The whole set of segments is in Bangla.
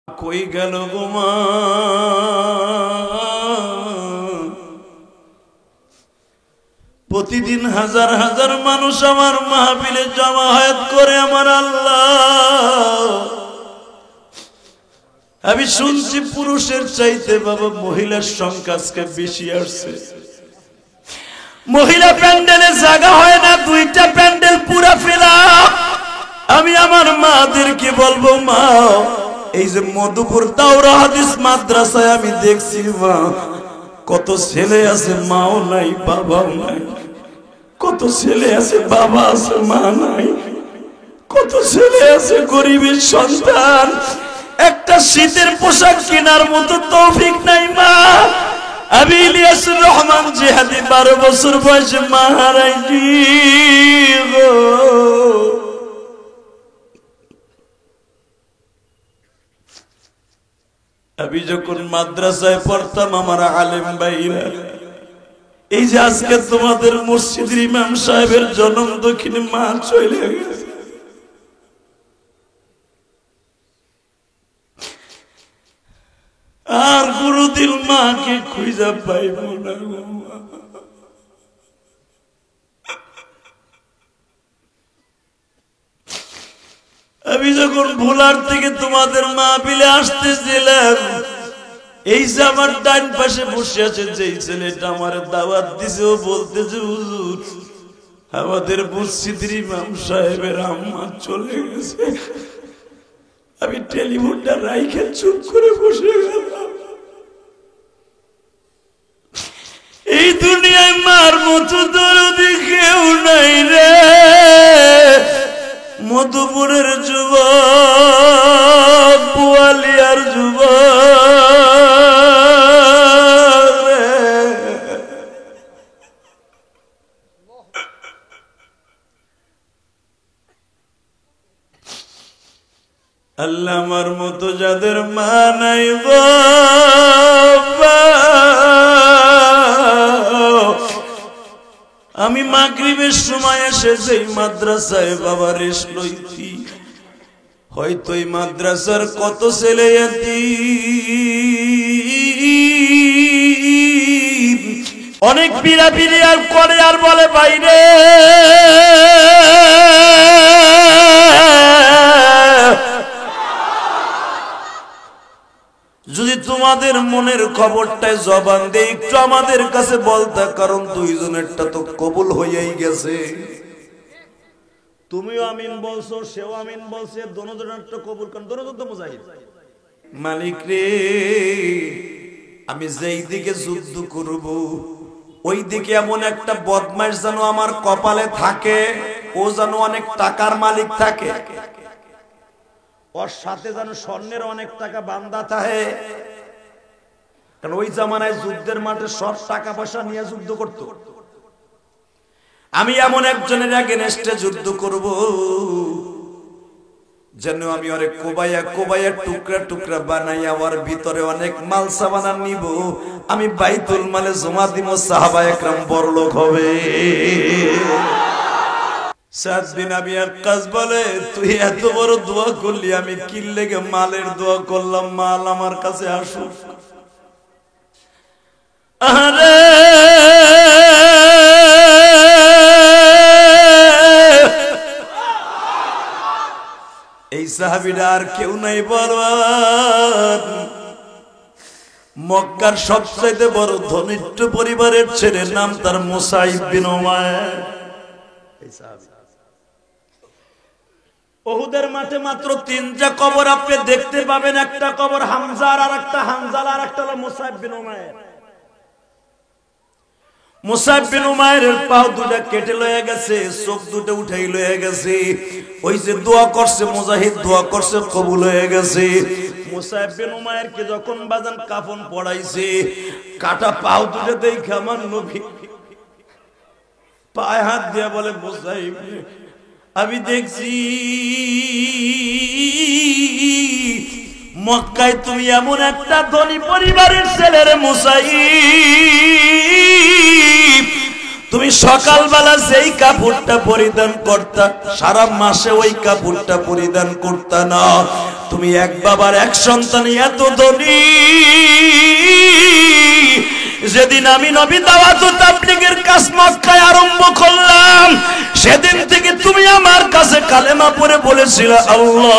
কই গেল গো মা? প্রতিদিন হাজার হাজার মানুষ আমার মাহফিলে জমায়েত করে আমার আল্লাহ। আমি শুনছি পুরুষের চাইতে বাবা মহিলার সংখ্যা আজকে বেশি আসছে। মহিলা প্যান্ডেলে জায়গা হয় না, দুইটা প্যান্ডেল পুরা ফেলা। আমি আমার মাদেরকে বলবো, মা এই যে মধুপুর দাওরা হাদিস মাদ্রাসায় আমি দেখছি মা, কত ছেলে আছে মাও নাই বাবাও নাই, কত ছেলে আছে বাবা আছে মা নাই, কত ছেলে আছে গরিবের সন্তান, একটা শীতের পোশাক কেনার মতো তৌফিক নাই মা। আমি ইলিয়াসুর রহমান জিহাদি 12 বছর বয়সে মা হারাইছি গো। আমি যখন মাদ্রাসায় পড়তাম আমার আলেম ভাইরা, এই যে আজকে তোমাদের মসজিদের ইমাম সাহেবের জন্ম দক্ষিণে মা চলে গেছে, আর গুরুদিন মাকে খুঁজা পাইব না। আমি যখন ভোলার থেকে তোমাদের মাহফিলে আসতেছিলাম, এই যে আমার ডান পাশে বসে আছে যে ছেলেটা আমার দাওয়াত দিছে, ও বলতেছে হুজুর আমাদের মসজিদের ইমাম সাহেবের আম্মা চলে গেছে। আমি টেলিফোনটা রাইখে চুপ করে বসে গেলাম। এই দুনিয়ায় মার মতো দরদি কেউ নাই রে। মধুপুরের যুবক, বুয়ালিয়ার যুবক রে, আল্লাহ আমার মতো যাদের মা নাই বাবা, আমি মাগরিবের সময় এসে যেই মাদ্রাসায় বাবা রেস্ট লইছি, হয়তো এই মাদ্রাসার কত ছেলে অনেক পিড়াপিড়ি আর করে আর বলে বাইরে যদি তোমাদের মনের খবরটাই জবান দিয়ে একটু আমাদের কাছে বলতা, কারণ দুইজনেরটা তো কবুল হইয়াই গেছে। তুমিও আমিন বলছো, সেও আমিন বলছে, দোনোজনেরটা কবুল, কারণ দোনোজন তো মুজাহিদ। মালিক রে, আমি যেই দিকে যুদ্ধ করব ওই দিকে এমন একটা বদমাশ যেন আমার কপালে থাকে, ও যেন অনেক টাকার মালিক থাকে, ওর সাথে যেন স্বর্ণের অনেক টাকা বান্ধা থাকে। কারণ ওই জামানায় যুদ্ধের মাঠে সব টাকা পয়সা নিয়ে যুদ্ধ করত। আমি এমন একজনের এগেনস্টে যুদ্ধ করব যেন আমি ওরে কোবাইয়া কোবাইয়া টুকরা টুকরা বানাইয়া ওর ভিতরে অনেক মাল সামানা নিব, আমি বাইতুল মালে জমা দিব, সাহাবা একরাম বড়লোক হবে। সাত দিন আমি এক কাজ বলে, তুই এত বড় দোয়া করলি, আমি কি লেগে মালের দোয়া করলাম, মাল আমার কাছে আসুক। আরে এই সাহাবীরা আর কেউ নাই বলবান, মক্কার সবচাইতে বড় ধনিষ্ঠ পরিবারের ছেলে, নাম তার মুসাইব বিন উমাইর। এই সাহাবী উহুদের মাঠে মাত্র 3টা কবর আপনি দেখতে পাবেন, একটা কবর হামজার, আর একটা হানজালা, আর একটা হলো মুসাইব বিন উমাইর। মুসাইব বিন উমাইরের পাও দুটো কেটে লয়ে গেছে, চোখ দুটো উঠাই লয়ে গেছে। ওই যে দোয়া করছে মুজাহিদ, দোয়া করছে কবুল হয়ে গেছে। মুসাইব বিন উমাইরকে যখন বাজান কাফন পড়াইছে, কাটা পাও দুটো দেখে আমার নবী পায়ে হাত দিয়ে বলে, মুসাইব আমি দেখছি মক্কায় তুমি এমন একটা ধনী পরিবারের ছেলের মুসাইব, তুমি সকালবেলা যেই কাপড়টা পরিধান করতা সারা মাসে ওই কাপড়টা পরিধান করতা না। তুমি এক বাবার এক সন্তান, এত ধনী, যেদিন আমি নবী দাওয়াত ও তাবলীগের কাজ মক্কায় আরম্ভ করলাম, সেদিন থেকে তুমি আমার কাছে কালেমা পড়ে বলেছিলে, আল্লাহ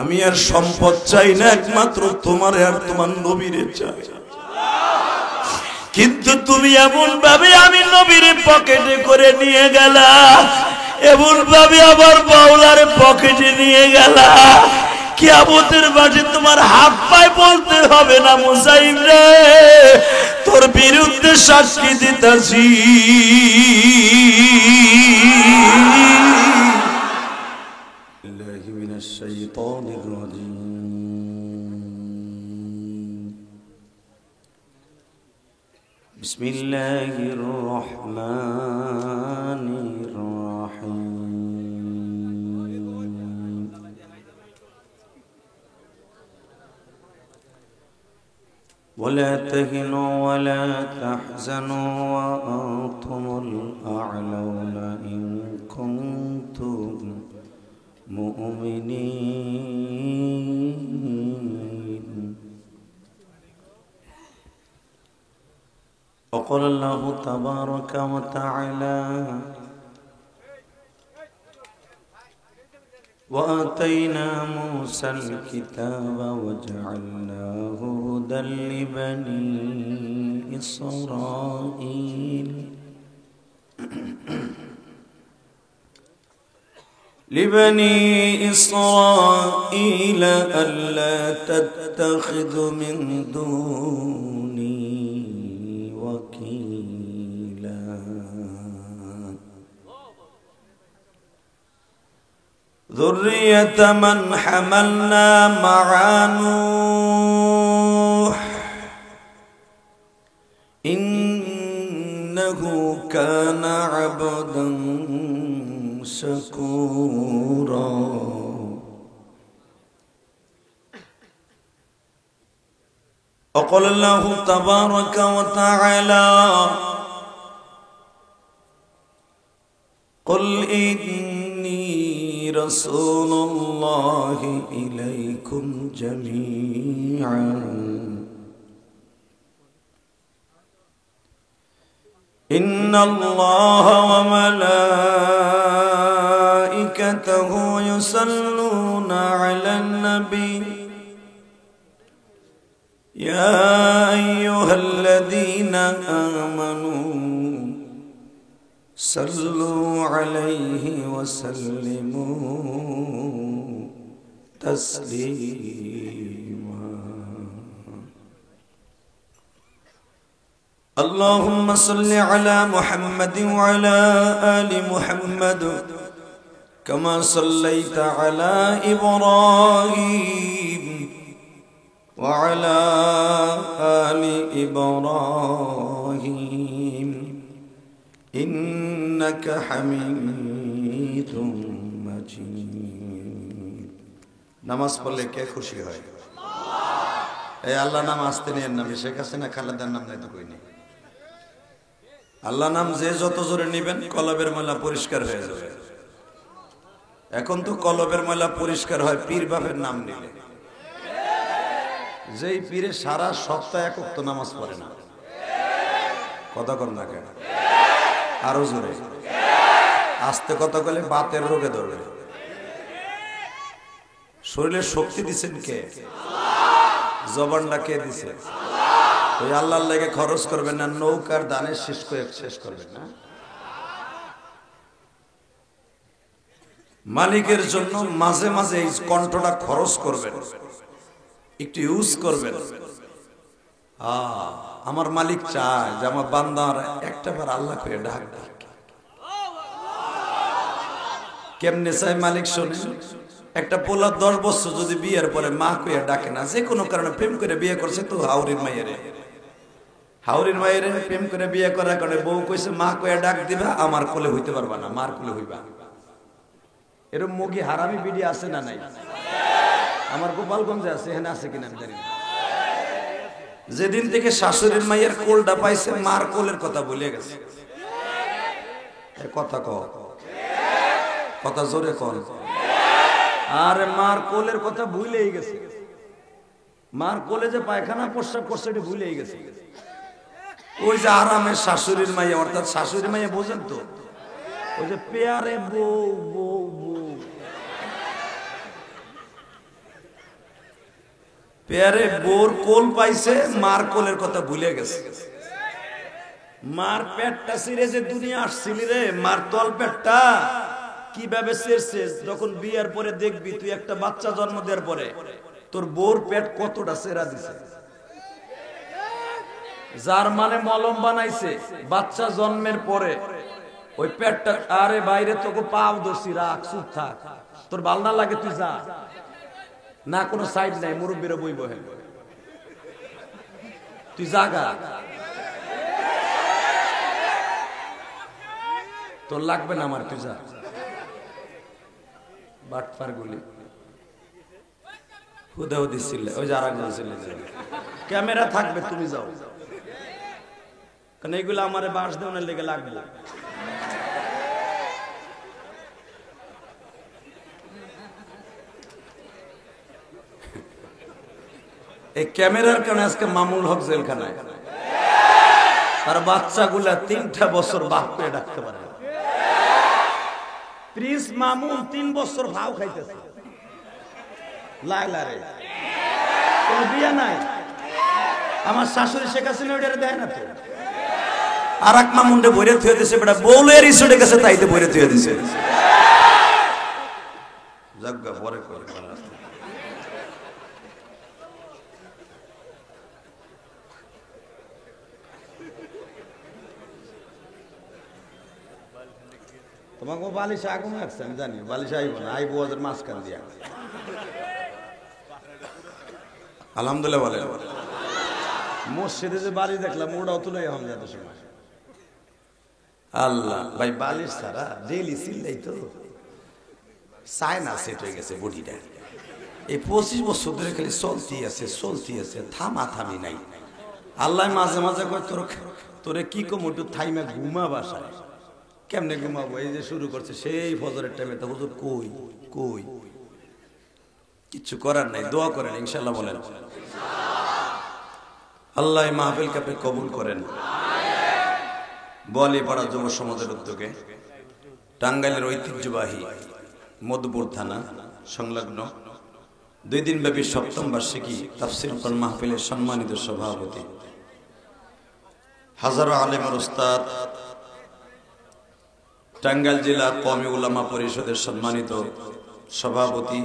আমি আর সম্পদ চাই না, একমাত্র তোমার আর তোমার নবীরে চাই। কিন্তু তুমি এমন ভাবে আমি নবীর পকেটে করে নিয়ে গেলা, এমন ভাবে আবার বাউলার পকেটে নিয়ে গেলা, কিয়ামতের মাঠে তোমার হাত পায়ে বলতে হবে না, মুসাইব রে তোর বিরুদ্ধে সাক্ষী দিতেছি। বিসমিল্লাহির রহমানির রহিম। ولا تهنوا ولا تحزنوا وأنتم الأعلون إن كنتم مؤمنين. وقال الله تبارك وتعالى وآتينا موسى الكتاب وجعلناه هدى لبني إسرائيل ألا تتخذوا من دوني وكيلا. ذرية من حملنا مع نوح إنه كان عبدا شكورا. وقال الله تبارك وتعالى قل إني رسول الله إليكم جميعا إن الله وملائكته يصلون على النبي يا أيها الذين آمنوا صلوا عليه وسلموا تسليما. اللهم صل على محمد وعلى آل محمد كما صليت على إبراهيم وعلى آل إبراهيم إنك حميد مجيد. নামাজ পড়লে কে খুশি হয়? এই আল্লাহ নাম আসতে নিয়ে নাম শেখ হাসিনা খালেদার নাম নাই তো কই নেই। আল্লাহ নাম যে যত জোরে নিবেন কলবের ময়লা পরিষ্কার হয়ে যাবে। এখন তো কলবের ময়লা পরিষ্কার হয় পীর বাপের নাম নিলে। যেই পীরে সারা সপ্তাহ এক ওয়াক্ত নামাজ পড়ে না, কথা কর না কেন? আরো জোরে আস্তে কথা বলে বাতের রোগে ধরবে। শরীরে শক্তি দিচ্ছেন কে? জবানটা কে দিছে? ওই আল্লাহর লেগে খরচ করবেন না, নৌকার দানে শেষ করবেন না। মালিকের জন্য মাঝে মাঝে এই কণ্ঠটা খরচ করবেন, একটু ইউজ করবেন। আমার মালিক চায় যে আমার বান্দার একটা বার আল্লাহ করে ডাক ডাক। কেমনে চাই মালিক শোনেন? একটা পোলা 10 বছর যদি বিয়ের পরে মা কইয়া ডাকে না, যে কোনো কারণে প্রেম করে বিয়ে করছে, তো হাউরির মায়েরে প্রেম করে বিয়ে করার কারণে বউ কইছে মা কইয়া ডাক দিবা, আমার কোলে হইতে পারবা না, মার কোলে হইবা। এরকম মুগি হারামি বিডি আছে না নাই? আমার গোপালগঞ্জে আছে, এখানে আছে কিনা আমি জানি না। যেদিন থেকে শাশুড়ির মায়ের কোলটা পাইছে মার কোলের কথা ভুলে গেছে। কথা কথা জোরে কর। আরে মার কোলের কথা ভুলেই গেছে। মার কোলে যে পায়খানা প্রস্রাব করছে এটা ভুলেই গেছে। ওই যে আরামের শাশুড়ির মাইয়া, অর্থাৎ শাশুড়ির মাইয়া বোঝেন তো, ওই যে পেয়ারে বউ বউ বউ, পেয়ারে বোর কোল পাইছে, মার কোলের কথা ভুলে গেছে। মার পেটটা ছিঁড়ে যে দুনিয়া আসছিলি রে, মার তল পেটটা কিভাবে ছিঁড়ছে যখন বিয়ার পরে দেখবি তুই, একটা বাচ্চা জন্ম দেওয়ার পরে তোর বোর পেট কতটা ছেঁড়া দিছে। যার মানে মলম বানাইছে বাচ্চা জন্মের পরে ওই পেটটা, আরে বাইরে তোকে পাও দোষী, রাখ চুপ থাক, তোর ভাল না লাগে তুই যা, না কোনো সাইড নাই, মুরব্বীরা বই বহে, তুই জাগা, তোর লাগবে না আমার, তুই যা। বাটপার গুলি হুদাও দিছিল, ওই যে আরেক বলছিল ক্যামেরা থাকবে তুমি যাও, কারণ এইগুলো আমার বাস দেওয়ার লেগে লাগবে। এই ক্যামেরার কারণে আজকে মামুল হক জেলখানায়, তার বাচ্চাগুলা 3টা বছর বাপ পেয়ে ডাকতে পারে। প্রিন্স মামুন 3 বছর ভাও খাইতেছে, লাইলা রে কোন বিয়া নাই। আমার শাশুড়ি শেখ হাসিনা ওইটারে দেয় না তো, আর এক মামুনরে বইরে থুয়ে দিছে, বেটা বউলের ইস্যুটে গেছে তাইতে বইরে থুয়ে দিছে। জাগা পরে করে তোমাকে বালিশ আগুন লাগছে, আমি জানি বালিশ আইব না, আইব ওদের মাঝখান দিয়া। আলহামদুলিল্লাহ বলে মসজিদে যে বালিশ দেখলাম ওটাও তুলে এখন যাতে সময়। আল্লাহ ভাই বালিশ ছাড়া ডেইলি চিল্লাই তো চায়না সেট হয়ে গেছে বডিটা। এই 25 বছর ধরে খালি চলতি আছে, থামা থামি নাই। আল্লাহ মাঝে মাঝে কয় তোরে কি কম একটু থাইমা ঘুমা বাসায়। কেমনে ঘুমাবো, এই যে শুরু করছে সেই ফজরের টাইমে, তো হুজুর কই কই, কিচ্ছু করার নাই, দোয়া করেন ইনশাআল্লাহ বলেন। আল্লাহ মাহফিলকে আপনি কবুল করেন। বোয়ালিপাড়া যুব সমাজের উদ্যোগে টাঙ্গাইলের ঐতিহ্যবাহী মধুপুর থানা সংলগ্ন 2 দিনব্যাপী 7ম বার্ষিকী তাফসীর কোরআন মাহফিলের সম্মানিত সভাপতি, হাজারো আলেমের উস্তাদ, টাঙ্গাইল জেলা কওমি উলামা পরিষদের সম্মানিত সভাপতি,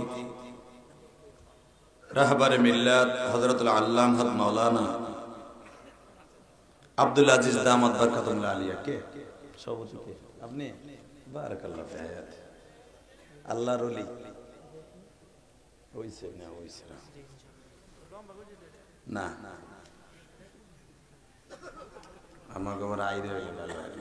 রাহবারে মিল্লাত হযরতুল আল্লামা মাওলানা আব্দুল আজিজ দামাত বরকাতুল্লাহ আলিয়া। কে সভাপতি? কে আপনি? বারাকাল্লাহ ফি হায়াত। আল্লাহর ওলি হইছে না, হইছে না, আমার গোবর আইরে হইলে ভালো হয়।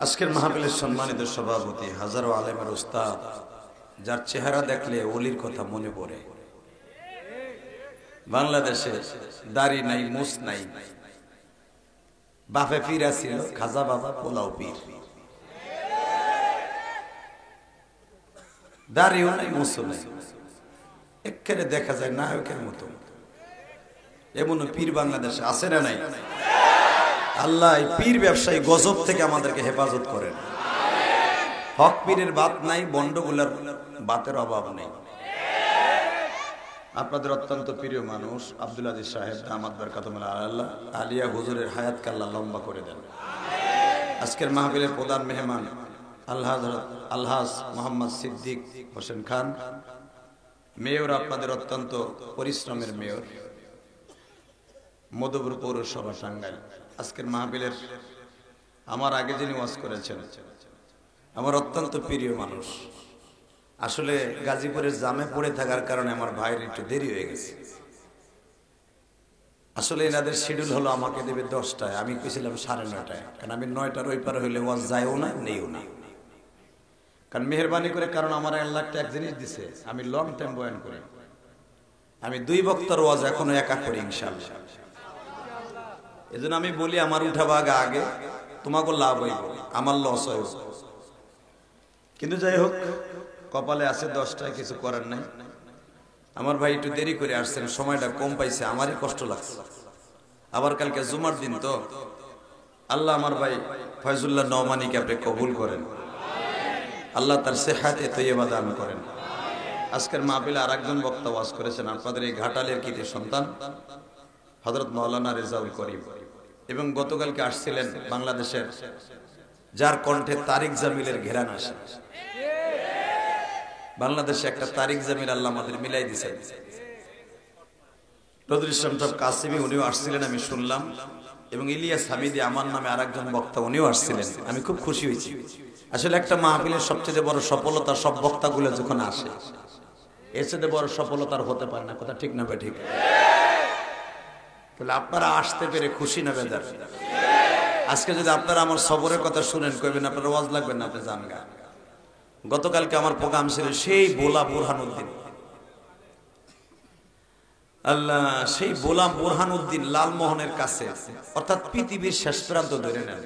আজকের মাহফিলের সম্মানিত সভাপতি, হাজারো আলেমের উস্তাদ, যার চেহারা দেখলে ওলির কথা মনে পড়ে। বাংলাদেশে দাড়ি নাই, মুছ নাই, বাপে পীর ছিল, খাজা বাবা পোলাও পীর, দাড়িও নাই, মুছও নাই, একেবারে দেখা যায় নায়কের মতো। এমন পীর বাংলাদেশে আছে না নাই? আল্লাহ পীর ব্যবসায়ী গজব থেকে আমাদেরকে হেফাজত করেন। হক পীরের বাত নাই, বন্ডগুলার বাতের অভাব নেই। আপনাদের অত্যন্ত প্রিয় মানুষ আব্দুল আজিজ সাহেব দামাত বরকাতুল্লাহ আলিয়া হুজুরের হায়াতকে আল্লাহ লম্বা করে দেন। আজকের মাহফিলের প্রধান মেহমান আলহাজ মোহাম্মদ সিদ্দিক হোসেন খান, মেয়র, আপনাদের অত্যন্ত পরিশ্রমের মেয়র, মধুপুর পৌরসভা টাঙ্গাইল। আজকের মাহফিলের আমার আগে যিনি ওয়াজ করেছেন আমার অত্যন্ত প্রিয় মানুষ। আসলে গাজীপুরের জামে পড়ে থাকার কারণে আমার ভাইয়ের একটু দেরি হয়ে গেছে। আসলে এনাদের শিডিউল হলো আমাকে দেবে 10টায়, আমি কইছিলাম 9:30টায়, কারণ আমি 9টার ওই পারে হইলে ওয়াজ যায়ও না নেইও না। কারণ মেহরবানি করে, কারণ আমার আল্লাহ একটা এক জিনিস দিছে, আমি লং টাইম বয়ান করি। আমি 2 বক্তার ওয়াজ এখনো একা করি ইনশাআল্লাহ। এজন্য আমি বলি আমার উঠাবা আগে, তোমাকে লাভ হইব, আমার লস হইব। কিন্তু যাই হোক, কপালে আছে 10টায়, কিছু করার নাই। আমার ভাই একটু দেরি করে আসছেন, সময়টা কম পাইছে, আমারই কষ্ট লাগছে। আবার কালকে জুমার দিন তো, আল্লাহ আমার ভাই ফয়জুল্লাহ নওমানিকে আপনি কবুল করেন, আল্লাহ তার সেহাতে তৈয়বা দান করেন। আজকের মাহফিলে আরেকজন বক্তা ওয়াজ করেছেন, আপনাদের এই ঘাটালের কৃতি সন্তান হযরত মাওলানা রেজাউল করিম, এবং গতকালকে আসছিলেন বাংলাদেশের, যার কণ্ঠে তারিক জামিলের ঘেরান আসে। বাংলাদেশে একটা তারিক জামিল আল্লাহ আমাদের মিলাই দিয়েছেন। নজরুল ইসলাম সাহেব কাসিমি উনিও আসছিলেন, আমি শুনলাম, এবং ইলিয়াস হামিদি আমার নামে আরেকজন বক্তা উনিও আসছিলেন। আমি খুব খুশি হয়েছি। আসলে একটা মাহফিলের সবচেয়ে বড় সফলতা সব বক্তাগুলো যখন আসে, এর চেয়ে বড় সফলতার হতে পারে না। কথা ঠিক না বে ঠিক? তাহলে আপনারা আসতে পেরে খুশি না বেজার? আজকে যদি আপনারা আমার সবরের কথা শুনেন, কইবেন আপনার ওয়াজ লাগবে না, আপনি জান গা। গতকালকে আমার প্রোগ্রাম ছিল সেই বোলা বুরহানুদ্দিন, আল্লাহ, সেই বোলা বুরহানুদ্দিন লালমোহনের কাছে, অর্থাৎ পৃথিবীর শেষ প্রান্ত ধরে নেন।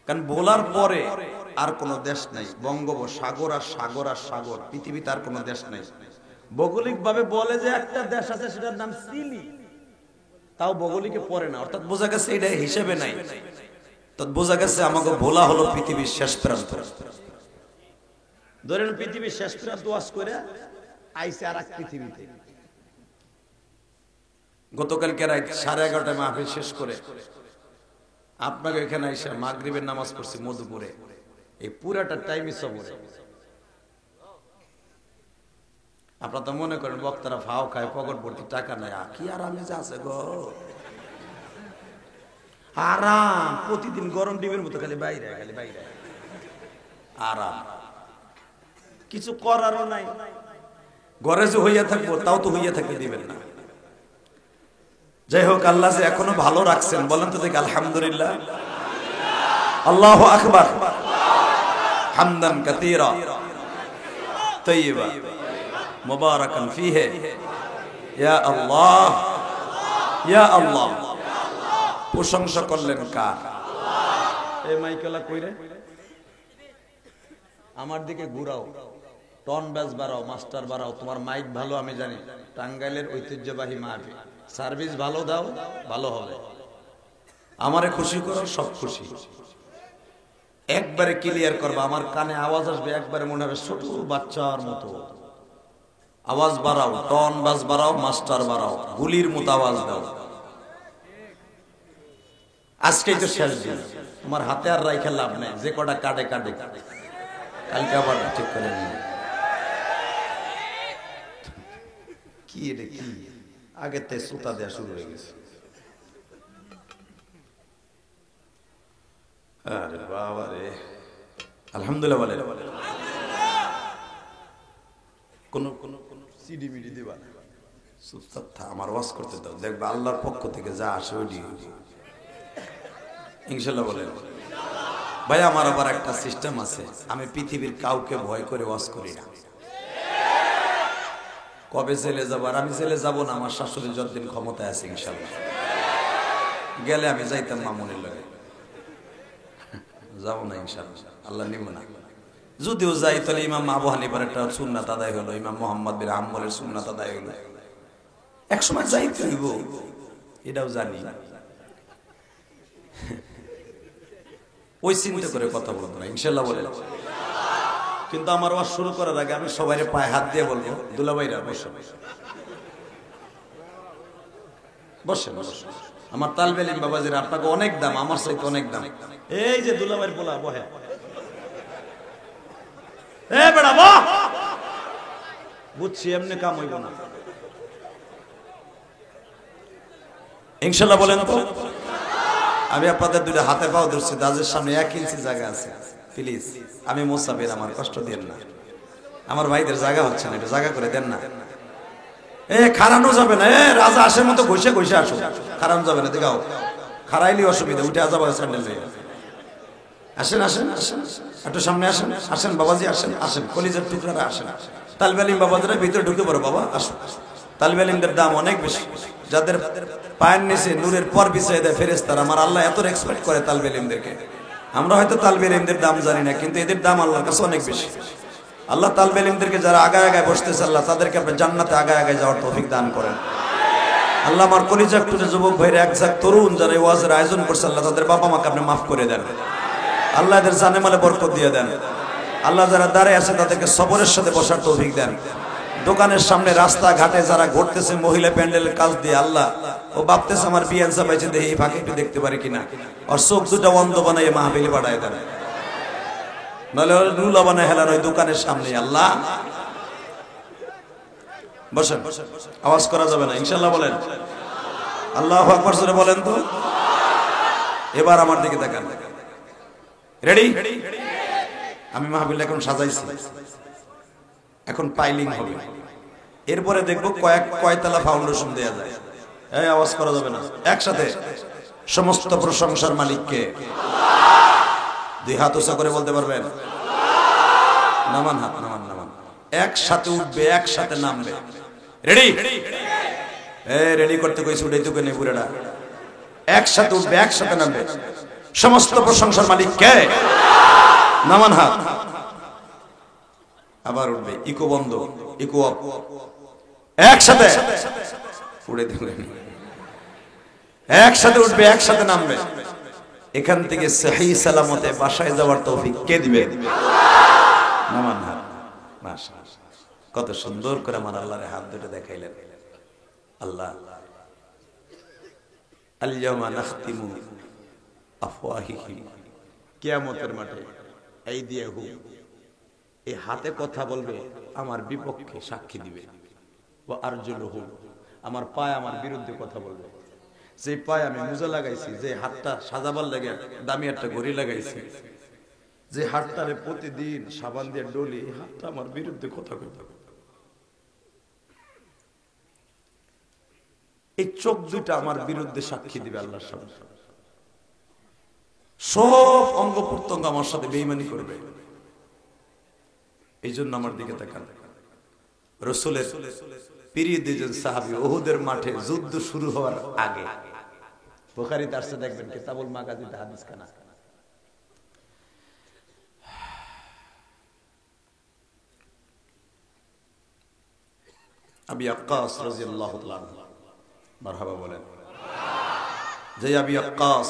কারণ বোলার পরে আর কোনো দেশ নাই, বঙ্গোপসাগর আর সাগর আর সাগর, পৃথিবীতে আর কোনো দেশ নাই। ভৌগোলিক ভাবে বলে যে একটা দেশ আছে, সেটার নাম চিলি, তাও ভৌগোলিকে পড়ে না, অর্থাৎ বোঝা গেছে এটা হিসেবে নাই। তো বোঝা গেছে আমাকে ভোলা হলো পৃথিবীর শেষ প্রান্ত। ধরেন পৃথিবীর শেষ প্রান্ত ওয়াজ করে আইসে আর এক পৃথিবীতে। গতকালকে রাত 11:30টায় মাহফিল শেষ করে আপনাকে এখানে আইসা মাগরিবের নামাজ পড়ছি মধুপুরে। এই পুরাটা টাইমই সবরে। আপনারা তো মনে করেন বক্তারা ফাও খায়, পকেট ভর্তি টাকা নাই, কি আরামে আছে গো, আরাম। প্রতিদিন গরম ডিমের মতো খালি বাইরে আরাম, কিছু করারও নাই। ঘরে যে হইয়া থাকবো, তাও তো হইয়া থাকতে দিবেন না। যাই হোক, আল্লাহ যে এখনো ভালো রাখছেন, বলেন তো দেখি আলহামদুলিল্লাহ। আল্লাহু আকবার, হামদান কাসীরা তাইয়্যিবা মুবারাকান ফীহি, ইয়া আল্লাহ ইয়া আল্লাহ। প্রশংসা করলেন কার? এই মাইকেলা কইরে আমার দিকে ঘুরাও, টন ব্যাস বাড়াও, মাস্টার বাড়াও। তোমার মাইক ভালো আমি জানি, টাঙ্গাইলের ঐতিহ্যবাহী মাহফিল, সার্ভিস ভালো দাও, ভালো হবে। আমারে খুশি করো, সব খুশি। একবারে ক্লিয়ার করবা, আমার কানে আওয়াজ আসবে, একবারে মনে হবে ছোট বাচ্চার মতো। আওয়াজ বাড়াও, টন বাস বাড়াও, মাস্টার বাড়াও, গুলির মতো আওয়াজ দাও। আজকেই তো শেষ দিন, তোমার হাতে আর রাইখে লাভ নেই। যে কটা কাটে কাটে, কালকে আবার ঠিক করে নিয়ে। কি এটা কি? আগে তে সুতা দেওয়া শুরু হয়ে গেছে। আরে বাবা রে, আলহামদুলিল্লাহ বলে। কোন সিডি মিডি দিবা, আমার ওয়াজ করতে দাও, দেখবা আল্লাহর পক্ষ থেকে যা আসে ওই ইনশাল্লাহ বলেন। ভাই আমার আবার একটা সিস্টেম আছে, আমি পৃথিবীর কাউকে ভয় করে ওয়াজ করি না। কবে জেলে যাবো? আর আমি জেলে যাবো না, আমার শাশুড়ি যতদিন ক্ষমতায় আছে ইনশাল্লাহ। গেলে আমি যাইতাম মামুনের লাগে, যাবো না ইনশাল্লাহ, আল্লাহ নিব না। যদিও যাই তাহলে ইমাম আবু হানিফার একটা সুন্নাত আদায় হলো, ইমাম মুহাম্মদ বিন হাম্বলের সুন্নাত আদায় হলো। একসময় যাইতে হইব, এটাও জানি। ওই চিন্তা করে কথা বলবো না ইনশাল্লাহ বলে। কিন্তু আমার ওয়াজ শুরু করার আগে আমি সবাই পায়ে হাত দিয়ে বলবো, দুলাভাইরা বসে বসেন বসেন। আমার তালবে ইলম বাবাজিরা, আপনাকে অনেক দাম, আমার চাইতে অনেক দাম। এই যে দুলাভাইয়ের পোলা বহে, এ বেড়া বাহ, বুঝছি এমনি কাম হইব না ইনশাল্লাহ বলেন তো। আমি আপনাদের দুটো হাতে পাও ধরছি, দাজের সামনে 1 ইঞ্চি জায়গা আছে, প্লিজ। আমি মুসাফির, আমার কষ্ট দেন না। আমার ভাইদের জায়গা হচ্ছে না, একটু জায়গা করে দেন না। এ খারানো যাবে না, এ রাজা আসের মতো ঘষে ঘষে আসো, খারানো যাবে না। দেখাও, খারাইলি অসুবিধা, উঠে যাবো স্যান্ডেল নিয়ে। আসেন আসেন আসেন, একটু সামনে আসেন, আসেন বাবাজি আসেন, আসেন কলিজার টুকরারা আসেন। তালিবে ইলম বাবাদের ভিতরে ঢুকে পড়ো বাবা, আসো। তালিবে ইলমদের দাম অনেক বেশি, যাদের পায়ের নিচে নূরের পর বিছিয়ে দেয় ফেরেশতারা, আমার আল্লাহ এত রেসপেক্ট করে তালিবে ইলমদেরকে। আমরা হয়তো তালিবে ইলমদের দাম জানি না, কিন্তু এদের দাম আল্লাহর কাছে অনেক বেশি। আল্লাহ তালিবে ইলমদেরকে যারা আগায় আগায় বসতেছে, আল্লাহ তাদেরকে আপনি জান্নাতে আগায় আগায় যাওয়ার তৌফিক দান করেন। আল্লাহ আমার কলিজা টুরে যুবক ভাইরা, এক ঝাঁক তরুণ যারা এই ওয়াজের আয়োজন করছে, আল্লাহ তাদের বাবা মাকে আপনি মাফ করে দেন। আল্লাহ এদের জানে মালে বরকত দিয়ে দেন। আল্লাহ যারা দাঁড়িয়ে আছে তাদেরকে সবরের সাথে বসার তৌফিক দেন। দোকানের সামনে রাস্তা ঘাটে যারা ঘুরতেছে মহিলা প্যান্ডেলের কাজ দিয়ে, আল্লাহ ও ভাবতেছে আমার বিয়ে আনসা পাইছে, দেখি এই ফাঁকে একটু দেখতে পারি কিনা, আর চোখ দুটা অন্ধ বানাই মাহফিলে পাঠায় দেন, নাহলে রুলা বানায় হেলার ওই দোকানের সামনে। আল্লাহ বসেন, আওয়াজ করা যাবে না ইনশাল্লাহ বলেন। আল্লাহু আকবার জোরে বলেন তো। এবার আমার দিকে তাকান, রেডি? আমি মাহফিল এখন সাজাইছি, এখন পাইলিং হবে, এরপরে দেখবো কয়তলা ফাউন্ডেশন দেয়া যায়। এই আওয়াজ করা যাবে না, একসাথে সমস্ত প্রশংসার মালিককে দুই হাত উঁচা করে বলতে পারবেন? নামান হাত, নামান নামান। একসাথে উঠবে, একসাথে নামবে। রেডি? রেডি করতে কইছি, উঠাই তো নেই পুরাটা। একসাথে উঠবে, একসাথে নামবে। সমস্ত প্রশংসার মালিক কে? নামান হাত। আবার উঠবে, ইকো বন্ধ, ইকো আপ। একসাথে উড়ে দেবে, একসাথে উঠবে, একসাথে নামবে। এখান থেকে সহি সালামতে বাসায় যাওয়ার তৌফিক কে দিবে? নামান হাত। মাশাআল্লাহ, কত সুন্দর করে আমার আল্লাহর হাত দুটো দেখাইলেন। আল্লাহ আল-ইয়াওমা নাখতিমু আফওয়াহিহিম, কিয়ামতের মাঠে আইদিয়াহুম, এই হাতে কথা বলবে, আমার বিপক্ষে সাক্ষী দিবে। ওয়া আরজুলুহুম, আমার পায়ে আমার বিরুদ্ধে কথা বলবে। যে পায়ে আমি মোজা লাগাইছি, যে হাতটা সাজাবার লাগে দামি একটা ঘড়ি লাগাইছি, যে হাতটারে প্রতিদিন সাবান দিয়ে ডলি, এই হাতটা আমার বিরুদ্ধে কথা কইবে। এই চোখ দুইটা আমার বিরুদ্ধে সাক্ষী দিবে আল্লাহর সামনে। সব অঙ্গ প্রত্যঙ্গ আমার সাথে বেঈমানি করবে। এই জন্য আমার দিকে তাকান। রাসূলের প্রিয় দুইজন সাহাবী উহুদের মাঠে যুদ্ধ শুরু হওয়ার আগে, বুখারীতে আসছে, দেখবেন কিতাবুল মাগাজিতে হাদিস খানা, আবি আক্কাস রাদিয়াল্লাহু তাআলা আনহু, মারহাবা বলেন, যে আবি আক্কাস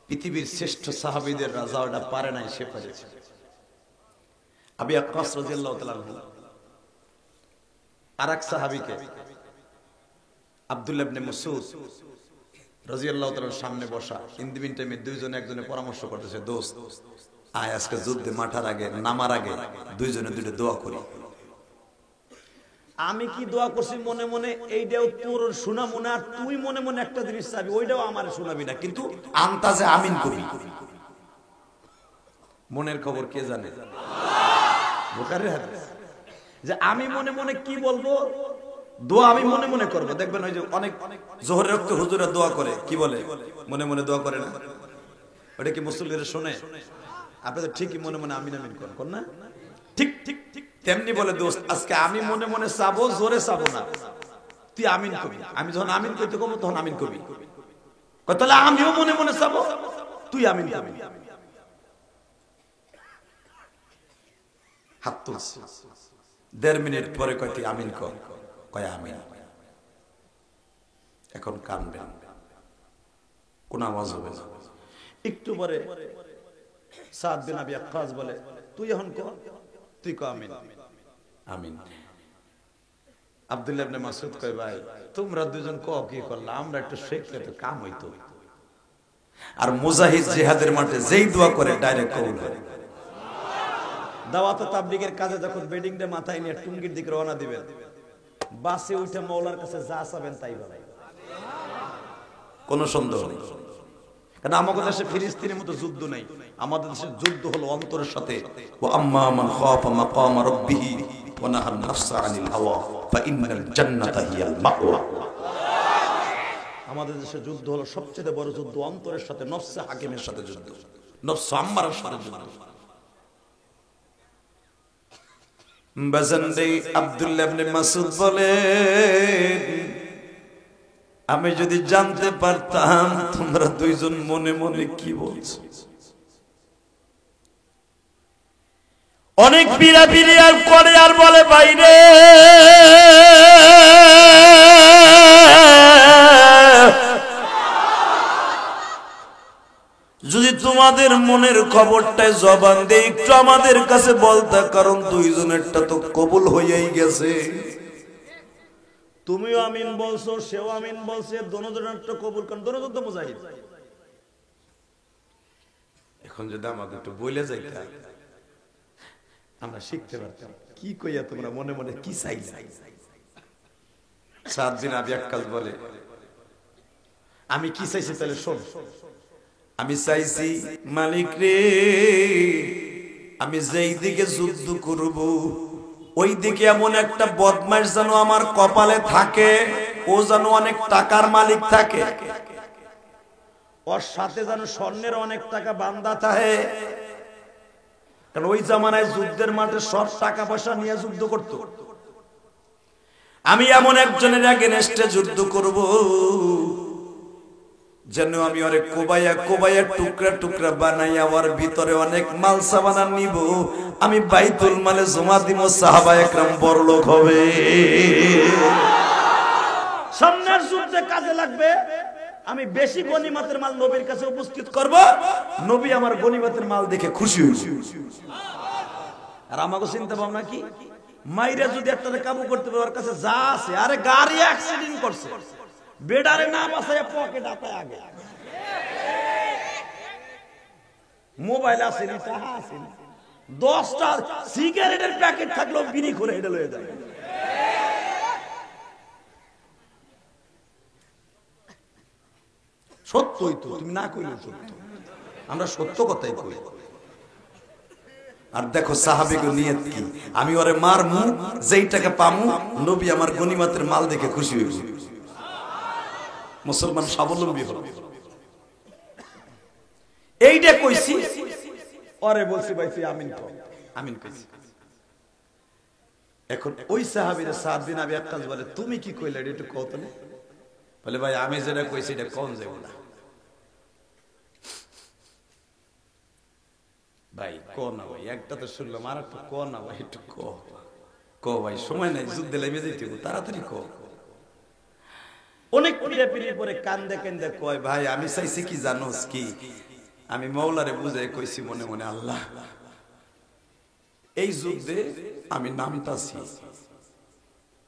পৃথিবীর শ্রেষ্ঠ সাহাবীদের রাজা, ওটা পারে নাই, সে পেরেছে। আবি আক্কাস রাদিয়াল্লাহু তাআলা আনহু আরেক সাহাবীকে আব্দুল্লাহ ইবনে মাসউদ রাদিয়াল্লাহু তাআলার সামনে বসা, ইন দি মিন টাইমে দুইজনে একজনে পরামর্শ করতেছে, দোস্ত আয় আজকে যুদ্ধে মাঠার আগে, নামার আগে দুইজনে দুইটা দোয়া করি। আমি কি দোয়া করছি মনে মনে, এইটাও তোর শোনাবো না, তুই মনে মনে একটা জিনিস চাবি, ওইটাও আমার শোনাবি না, কিন্তু আন্তাজে আমিন কবি। মনের খবর কে জানে? বুখারীর হাদিস, যে আমি মনে মনে কি বলবো, দোয়া আমি মনে মনে করবো। দেখবেন ওই যে অনেক জোহরের রক্ত হুজুরা দোয়া করে, কি বলে? মনে মনে দোয়া করে না? ওটা কি মুসল্লিরা শোনে? আপনি তো ঠিকই মনে মনে আমিন আমিন করেন না? ঠিক ঠিক ঠিক তেমনি বলে, দোস্ত আজকে আমি মনে মনে চাবো, জোরে চাবো না, তুই আমিন কবি। আমি যখন আমিন কইতে কব তখন আমিন কবি। তাহলে আমিও মনে মনে চাবো, তুই আমিন কবি। হাত তুলছে, 1.5 মিনিট পরে কয় তুই আমিন কর, কয় আমিন। এখন কানবেন, কোন আওয়াজ হবে না। একটু পরে সাদ বিন আবি আক্কাস বলে, তুই এখন কর, তুই কয় আমিন। আমিন। আব্দুল্লাহ ইবনে মাসউদ কয়, ভাই তোমরা দুজন কও কি করলা, আমরা একটু শিখলে তো কাম হইতো। আর মুজাহিদ জিহাদের মাঠে যেই দোয়া করে ডাইরেক্ট কবুল হয়। দাওয়াত ও তাবলীগের কাজে যখন বেডিংটা মাথায় নিয়ে টুঙ্গির দিকে রওনা দিবেন, বাসে উঠে মাওলার কাছে যা চাবেন তাই পাবেন, কোনো সন্দেহ নেই। কারণ আমাদের দেশে ফিলিস্তিনের মতো যুদ্ধ নেই, আমাদের দেশের যুদ্ধ হলো অন্তরের সাথে। ওয়া আম্মা মান খাফা মাকাম রাব্বিহি ওয়া নাহান নাফসা আনিল হাওয়া ফাইন্নাল জান্নাতা হিয়াল মাওয়া। আমাদের দেশে যুদ্ধ হলো সবচেয়ে বড় যুদ্ধ, অন্তরের সাথে, নফসে হাকিমের সাথে যুদ্ধ, নফস আম্মারের সাথে যুদ্ধ। বাজানরে আব্দুল্লাহ ইবনে মাসউদ বলেন, আমি যদি জানতে পারতাম তোমরা দুইজন মনে মনে কি বলছো। অনেক বিড়াবিড়ি আর করে আর বলে বাইরে যদি তোমাদের মনের খবরটাই জবান দিয়ে একটু আমাদের কাছে বলতা, কারণ দুইজনেরটা তো কবুল হয়েই গেছে। তুমিও আমিন বলছো, সেও আমিন বলছে, দোনোজনেরটা কবুল, কারণ দোনোজন তো মুজাহিদ। এখন যদি আমাকে একটু বলে যাইতা আমরা শিখতে পারতাম কি কইয়া তোমরা মনে মনে কি চাইলে। 7 দিন আবি আক্কাল বলে, আমি কি চাইছি তাহলে শোন। আমি চাইছি মালিক রে, আমি যেই দিকে যুদ্ধ করব ওই দিকে এমন একটা বদমাশ যেন আমার কপালে থাকে, ও যেন অনেক টাকার মালিক থাকে, ওর সাথে যেন স্বর্ণের অনেক টাকা বান্ধা থাকে। কারণ ওই জামানায় যুদ্ধের মাঠে সব টাকা পয়সা নিয়ে যুদ্ধ করত। আমি এমন একজনের এগেনস্টে যুদ্ধ করব যেন আমি ওরে কোবাইয়া কোবাইয়া টুকরা টুকরা বানাইয়া ওর ভিতরে অনেক মাল সামানা নিব, আমি বাইতুল মালে জমা দিব, সাহাবা একরাম বড়লোক হবে। সামনের যুদ্ধে কাজে লাগবে, আমি বেশি গনিমতের মাল নবীর কাছে উপস্থিত করব, নবী আমার গনিমতের মাল দেখে খুশি হইব। আর আমাকে চিন্তা ভাবনা কি, মাইরা যদি একটারে কাবু করতে পারে, ওর কাছে যা আছে, আরে গাড়ি অ্যাক্সিডেন্ট করছে, বেডারে না বাসায় পকেট আপায় আগে, মোবাইল আছে না, টাকা আছে না, 10টা সিগারেটের প্যাকেট থাকলেও বিড়ি করে হেডে লয়ে যায়। সত্যই তো, তুমি না কইলেও সত্য, আমরা সত্য কথাই কই। আর দেখো সাহাবীকে নিয়ত কি, আমি ওরে মারমু, যেই টাকা পামু নবী আমার গনিমতের মাল দেখে খুশি হইব, মুসলমান স্বাবলম্বী হবে। এইটা কইছি, ওরে বলছি ভাই তুই আমিন কর, আমিন কইছি। এখন ওই সাহাবীরা 7 দিন আবি আক্কাল বলে, তুমি কি কইলে এটা একটু কও তো। বলে ভাই আমি যেটা কইছি এটা কোন যাব না। ভাই ক না ভাই, একটা তো শুনলাম, আর একটা ক না ভাই, একটু ক ভাই, সময় নাই, যুদ্ধে লেগে যেতে হবে, তাড়াতাড়ি ক। অনেক পিড়ে পরে কান্দে কান্দে কয়, ভাই আমি চাইছি কি জানোস কি, আমি মওলারে বুঝাই কইছি মনে মনে, আল্লাহ এই যুদ্ধে আমি নামতাছি,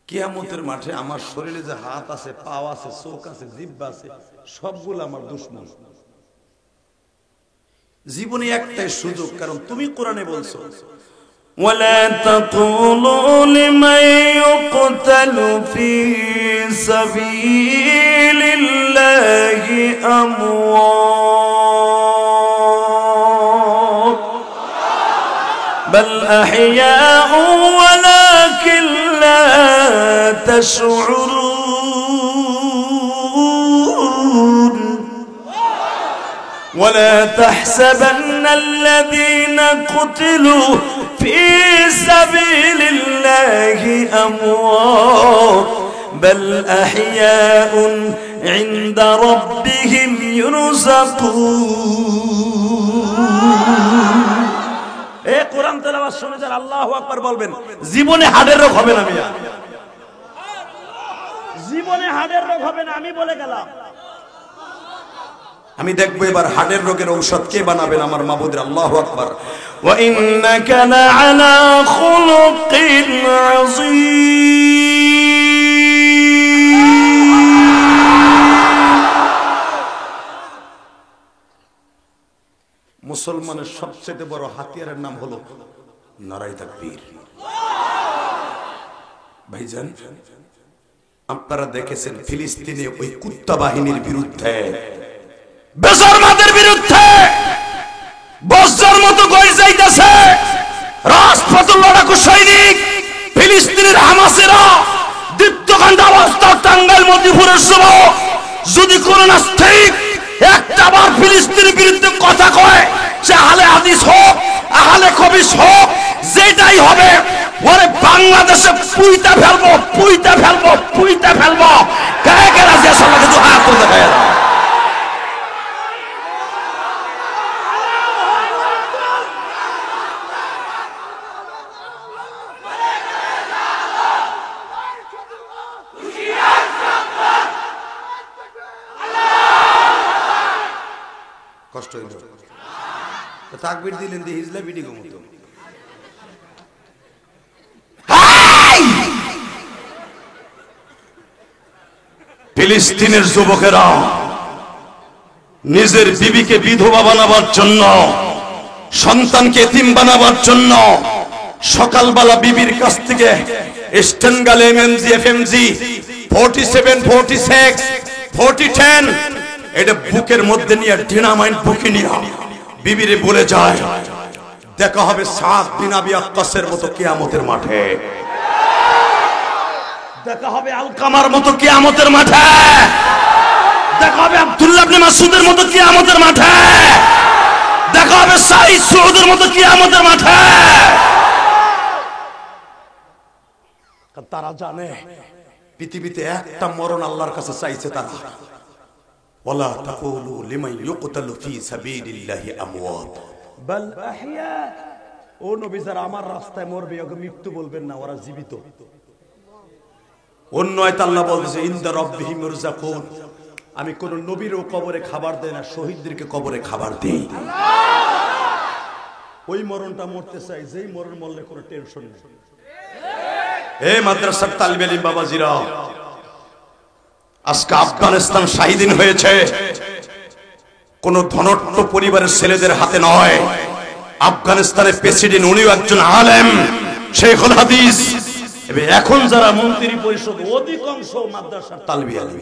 কিয়ামতের মাঠে আমার শরীরে যে হাত আছে, পা আছে, চোখ আছে, জিহ্বা আছে, সবগুলো আমার দুশমন। জীবনে একটাই সুযোগ, কারণ তুমি কোরআনে বলছো, ওয়ালা তাকুলু লিমান ইউকতালু ফি সাবিলিল্লাহি আমওয়াত বাল আহইয়াউ ওয়ালাকিন লা তাশউরুন ولا تحسبن الذين قتلوا في سبيل الله أموات بل أحياء عند ربهم يرزقون। এই কোরআন তেলাওয়াত শুনে যারা আল্লাহু আকবার বলবেন, জীবনে হার্টের রোগ হবে না। মিয়া জীবনে হার্টের রোগ হবে না, আমি বলে গেলাম। আমি দেখবো এবার হার্টের রোগের ঔষধ কে বানাবেন, আমার মাবুদের। আল্লাহু আকবার। ওয়া ইন্নাকা লাআলা খুলুকিন আযীম। মুসলমানের সবচেয়ে বড় হাতিয়ারের নাম হলো নারায়ে তাকবীর। ভাইজান আপনারা দেখেছেন ফিলিস্তিনে ওই কুত্তা বাহিনীর বিরুদ্ধে, বেজরমাদের বিরুদ্ধে বজ্রের মতো গই যাইতেছে রাজপথে লড়াকু সৈনিক ফিলিস্তিনের হামাসেরা। দীপ্তকান্ত অবস্থা টাঙ্গাইল মদিপুরের যুবক যদি কোন নাস্তিক একটাবার ফিলিস্তিনের বিরুদ্ধে কথা কয়, সে আহলে হাদিস হোক, আহলে খবিস হোক, যেটাই হবে, ওরে বাংলাদেশে পুইতা ফেলবো, পুইতা ফেলবো, পুইতা ফেলবো। গায়ে কে রাজি আছে আল্লাহকে দু হাত তুলে দেখায় দাও। কষ্ট হইল, তাকবীর দিলেন দিয়ে হিজলা বিডি ঘুমতো। ফিলিস্তিনের যুবকেরা নিজের বিবিকে বিধবা বানাবার জন্য, সন্তানকে এতিম বানাবার জন্য সকালবেলা বিবির কাছ থেকে স্টেনগাল এমএমজি এফএমজি 47 46 4010 এটা বুকের মধ্যে নিয়ে ডিনামাইট বুকে নিয়ে বিবিরে বলে যায়, দেখা হবে সাদ বিন আবি ওয়াক্কাসের মতো কিয়ামতের মাঠে, দেখা হবে আলকামার মতো কিয়ামতের মাঠে, দেখা হবে আব্দুল্লাহ ইবনে মাসউদের মতো কিয়ামতের মাঠে, দেখা হবে সাইদ সুউদের মতো কিয়ামতের মাঠে। তারা জানে পৃথিবীতে একটা মরণ আল্লাহর কাছে চাইছে তারা। ওয়ালা তাকুলু লিমান ইউকতালু ফি সাবিলিল্লাহি আমওয়াত বাল আহইয়া। ও নবী যারা আমার রাস্তায় মরবে ওকে মৃত্যু বলবেন না, ওরা জীবিত। অন্য আয়াতে আল্লাহ বলতেছে ইনদা রাব্বিহিম ইরযাকুন, আমি কোন নবীরও কবরে খাবার দেই না, শহীদদেরকে কবরে খাবার দেই। ওই মরণটা মরতে চাই যেই মরণ মরলে কোনো টেনশন নেই। এ মাদ্রাসার তালিবে ইলম বাবাজিরা, আজকে আফগানিস্তান শাহীদিন হয়েছে কোন ধনট্ট পরিবারের ছেলেদের হাতে নয়। আফগানিস্তানের প্রেসিডেন্ট উনিও একজন আলেম, শেখুল হাদিস। এখন যারা মন্ত্রী পরিষদ অধিকাংশ মাদ্রাসার তালিবে ইলম।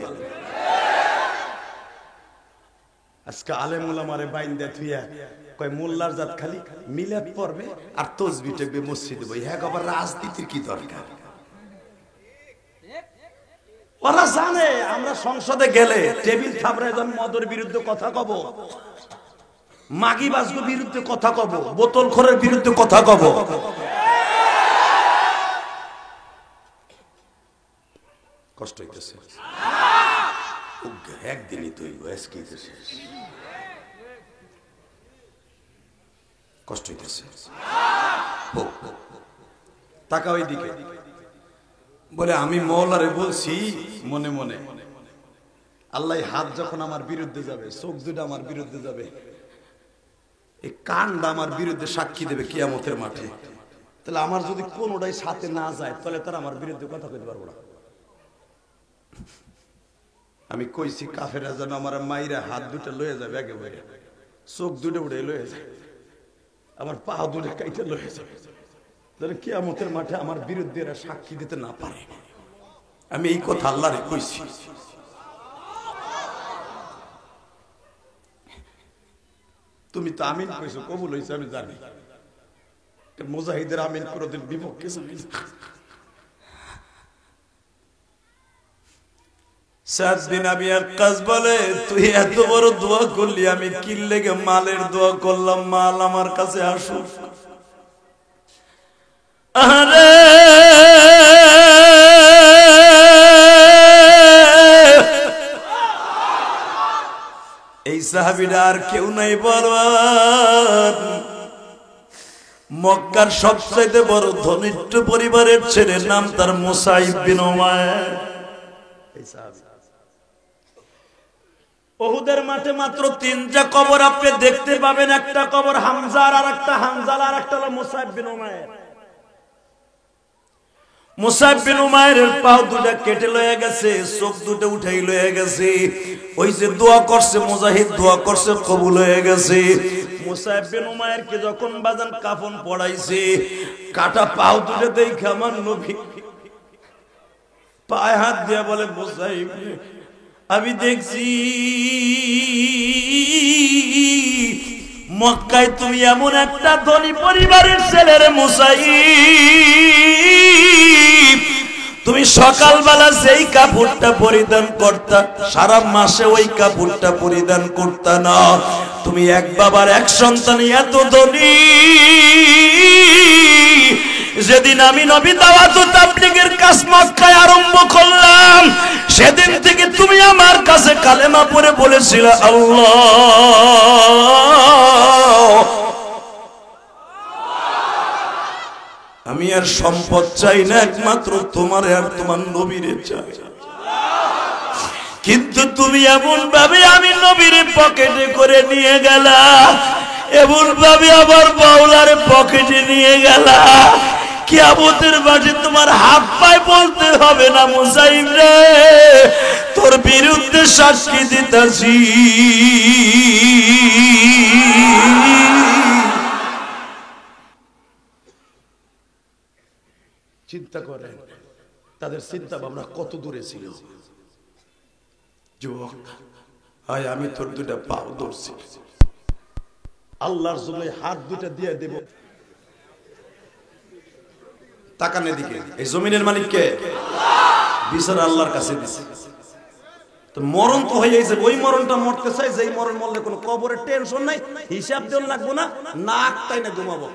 আজকে আলেম উলামারে বাইন্দা থুইয়া কয় মোল্লার জাত খালি মিলাদ পড়বে আর তাসবিহ টেকবে মসজিদে বই। হ্যাঁ, আবার রাজনীতির কি দরকার? ওরা জানে আমরা সংসদে গেলে টেবিল থাবড়ায় যখন মদের বিরুদ্ধে কথা কব, মাগিবাজের বিরুদ্ধে কথা কব, বোতলখোরের বিরুদ্ধে কথা কব। কষ্ট হইতেছে, একদিনই তুই কষ্ট হইতেছে। টাকা ওই দিকে বলে আমি মওলারে বলছি মনে মনে, আল্লাহ হাত যখন আমার বিরুদ্ধে যাবে, চোখ দুটো আমার বিরুদ্ধে যাবে, এই কানটা আমার বিরুদ্ধে সাক্ষী দেবে কিয়ামতের মাঠে, তাহলে আমার যদি কোনোটাই সাথে না যায় তাহলে তারা আমার বিরুদ্ধে কথা কইতে পারবো না। আমি কইছি কাফেরা যেন আমার মাইরা হাত দুটো লয়ে যাবে, একেবারে চোখ দুটো উঠে লয়ে যায়, আমার পা দুটো কাইতে লয়ে যাবে, তাহলে কিয়ামতের মাঠে আমার বিরুদ্ধে এরা সাক্ষী দিতে না পারে। আমি এই কথা আল্লাহরে কইছি। তুমি তো আমিন কইছো, কবুল হইছে আমি জানি। মুজাহিদের আমিন কোনদিন বিপক্ষে যাবে না। সাদ বিন আবি ওয়াক্কাস বলে, তুই এত বড় দোয়া করলি, আমি কি লেগে মালের দোয়া করলাম, মাল আমার কাছে আসুক। আরে এই সাহাবীরা আর কেউ নাই বলবান, মক্কার সবচেয়ে বড় ধনিষ্ঠ পরিবারের ছেলে, নাম তার মুসাইব বিন উমাইর। এই সাহাবী উহুদের মাঠে মাত্র 3টা কবর আপনি দেখতে পাবেন, একটা কবর হামজার, আর একটা হামজাল, আর একটা হলো মুসাইব বিন উমাইর। মুসাইব বিন উমাইরের পা দুটো কেটে লয়ে গেছে, চোখ দুটো উঠাই লয়ে গেছে। ওই যে দোয়া করছে মুজাহিদ, দোয়া করছে কবুল হয়ে গেছে। মুসাইব বিন উমাইরকে যখন বাজান কাফন পড়াইছে, কাটা পাও দুটো দেখে আমার নবী পায়ে হাত দিয়ে বলে, মুসাইব আমি দেখছি মক্কায় তুমি এমন একটা ধনী পরিবারের ছেলের মুসাইব, তুমি সকালবেলা যেই কাপড়টা পরিধান করতা সারা মাসে ওই কাপড়টা পরিধান করতা না। তুমি এক বাবার এক সন্তান, এত ধনী, যেদিন আমি নবী দাওয়াত ও তাবলীগের কাজ মক্কায় আরম্ভ করলাম, সেদিন থেকে তুমি আমার কাছে কালেমা পড়ে বলেছিলে আল্লাহ, আমি আর সম্পদ চাই না, একমাত্র তোমার আর তোমার নবীরে চাই। কিন্তু তুমি এমন ভাবে আমি নবীর পকেটে করে নিয়ে গেলা, এমন ভাবে আবার বাউলার পকেটে নিয়ে গেলা, কিয়ামতের মাঠে তোমার হাত পায়ে বলতে হবে না মুসাইব রে, তোর বিরুদ্ধে সাক্ষী দিতেছি। চিন্তা করেন তাদের চিন্তা ভাবনা কত দূরে ছিল। যুবক, হায় আমি তোর দুটা পাও ধরছি, আল্লাহর জন্য হাত দুটা দিয়ে দেব। তাকান এদিকে, এই জমিনের মালিক কে? বিচার আল্লাহর কাছে দিছে। তো মরণ তো হয়ে গেছে, ওই মরণটা মরতে চাই, যেই মরণ মরলে কোনো কবরের টেনশন নাই, হিসাব দেওয়া লাগবো না, নাক তাই না ঘুমাবো,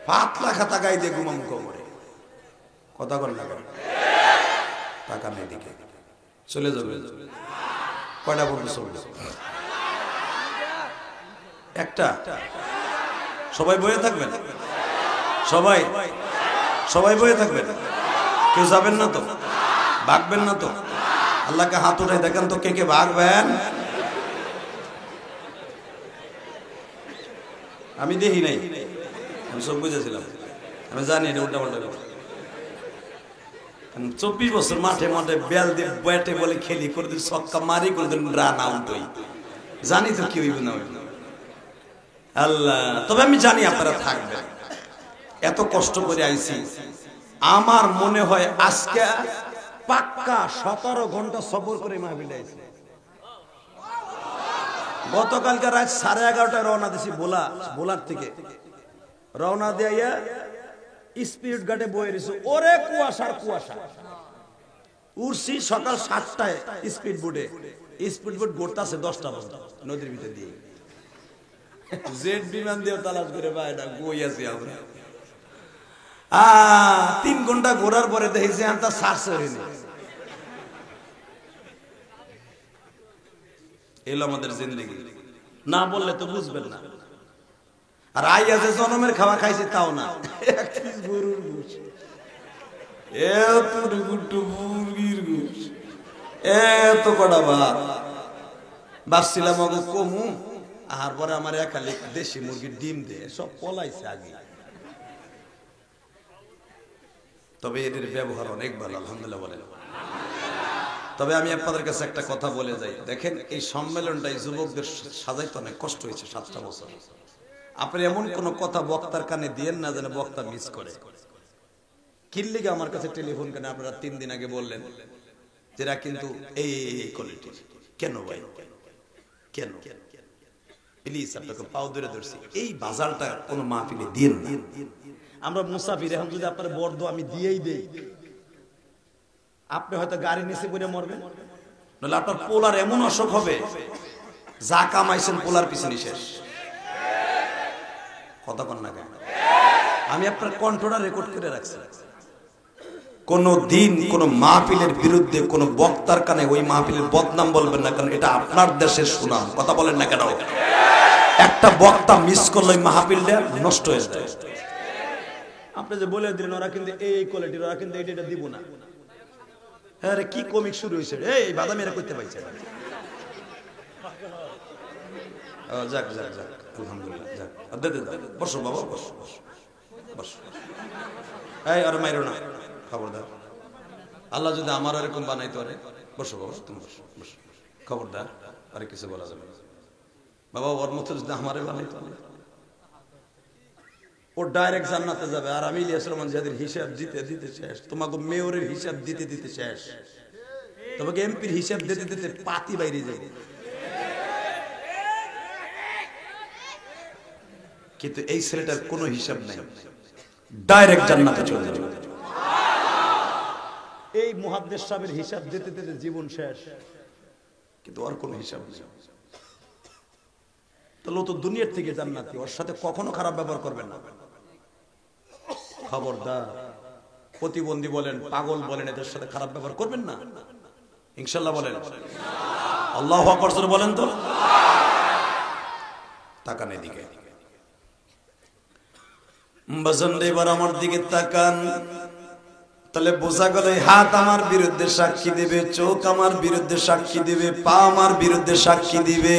পাতলা খাতা গায়ে দিয়ে ঘুমাবো কবরে। কথা বল না, তাকান এদিকে, চলে যাবে কয়টা বন্ধু চলবে? একটা। সবাই বয়ে থাকবেন, সবাই সবাই বয়ে থাকবেন, কেউ যাবেন না তো, ভাগবেন না তো? আল্লাহকে হাত উঠাই দেখেন তো কে কে ভাগবেন। আমি দেখি নাই, আমি সব বুঝেছিলাম, আমি জানি এটা উল্টা পাল্টা। 24 বছর মাঠে মাঠে বেল দিয়ে ব্যাটে বলে খেলি করে দিন, ছক্কা মারি করে দিন, রান আউট হই, জানি তো কি হইব না হইব আল্লাহ। তবে আমি জানি আপনারা থাকবেন, এত কষ্ট করে আইছি। আমার মনে হয় আজকে পাক্কা 17 ঘন্টা সফর করে মাহফিলে আইছি। গতকালকে রাত 11:30টায় রওনা দিছি, বোলার থেকে রওনা দিয়া স্পিরিট ঘাটে বয়ে রয়েছে, ওরে কুয়াশার কুয়াশা। উড়ছি সকাল 7টায় স্পিড বোটে, স্পিড বোট ঘুরতেছে 10টা পর্যন্ত নদীর ভিতরে দিয়ে, জেট বিমান দিয়ে তালাশ করে বাইরে গইয়াছি আমরা। 3 ঘন্টা ঘোরার পরে দেখেছি আমরা সার্চ হয়নি। এলো আমাদের জিন্দেগি, না বললে তো বুঝবেন না। আর আইয়া যে জনমের খাওয়া খাইছে তাও না, গরুর ঘুষ, এত মুরগির ঘুষ, এত কটা ভাত ভাবছিলাম কমু, আর পরে আমার একালে দেশি মুরগির ডিম দিয়ে সব পলাইছে আগে। তবে এদের ব্যবহার অনেক ভালো, আলহামদুলিল্লাহ বলেন। তবে আমি আপনাদের কাছে একটা কথা বলে যাই, দেখেন এই সম্মেলনটাই যুবকদের সাজাইতে অনেক কষ্ট হয়েছে 7টা বছর। আপনি এমন কোন কথা বক্তার কানে দিয়েন না যেন বক্তা মিস করে। কিল্লিগে আমার কাছে টেলিফোন কেন আপনারা 3 দিন আগে বললেন যেটা কিন্তু এই কোয়ালিটির, কেন ভাই কেন? প্লিজ আপনাকে পাও ধরে ধরছি, এই বাজারটা কোন মাহফিলে দিন না। আমরা মুসাফির, এখন যদি আপনার বর্দ আমি দিয়েই দেই, আপনি হয়তো গাড়ি নিচে পড়ে মরবেন, নাহলে আপনার পোলার এমন অসুখ হবে, যা কামাইছেন পোলার পিছনে শেষ। কথা কন না কেন? আমি আপনার কণ্ঠটা রেকর্ড করে রাখছি। কোন দিন কোন মাহফিলের বিরুদ্ধে কোন বক্তার কানে ওই মাহফিলের বদনাম বলবেন না, কারণ এটা আপনার দেশের সুনাম। কথা বলেন না কেন? একটা বক্তা মিস করলে মাহফিলটা নষ্ট হয়ে যায়। আপনি যে বলে দিলেন ওরা কিন্তু এই কোয়ালিটির, ওরা কিন্তু এটা দিব না, হ্যাঁ রে কি কমিক শুরু হয়েছে, এই বাদামি এরা করতে পারছে। যাক যাক যাক, আলহামদুলিল্লাহ, যাক দে দে দে, বসো বাবা, বসো বসো বসো। এই আর মাইরো না, খবরদার। আল্লাহ যদি আমার এরকম বানাইতো, আরে বসো বাবা, তুমি বসো বসো, খবরদার, আরে কিছু বলা যাবে না বাবা। ওর মতো যদি আমারে বানাইতো, ও ডাইরেক্ট জান্নাতে যাবে, আর আমি ইলিয়াস রহমান যাদের হিসাব দিতে দিতে শেষ, তোমাকে মেয়রের হিসাব দিতে দিতে শেষ, তোমাকে এমপির হিসাব দিতে দিতে পাতি বাইরে যাবে। কিন্তু এই ছেলেটার কোনো হিসাব নাই, ডাইরেক্ট জান্নাতে চলে যাবে। এই মুহাদ্দিস সাহেবের হিসাব দিতে দিতে জীবন শেষ, কিন্তু ওর কোনো হিসাব নেই। তাহলে ও তো দুনিয়ার থেকে জান্নাতি, ওর সাথে কখনো খারাপ ব্যবহার করবেন না। খবরদার, প্রতিবন্ধী বলেন, পাগল বলেন, এদের সাথে খারাপ ব্যবহার করবেন না, ইনশাআল্লাহ বলেন। আল্লাহু আকবার বলেন তো। তাকান এদিকে, বাজান এবার আমার দিকে তাকান। তাহলে বোঝা গেল হাত আমার বিরুদ্ধে সাক্ষী দিবে, চোখ আমার বিরুদ্ধে সাক্ষী দিবে, পা আমার বিরুদ্ধে সাক্ষী দিবে।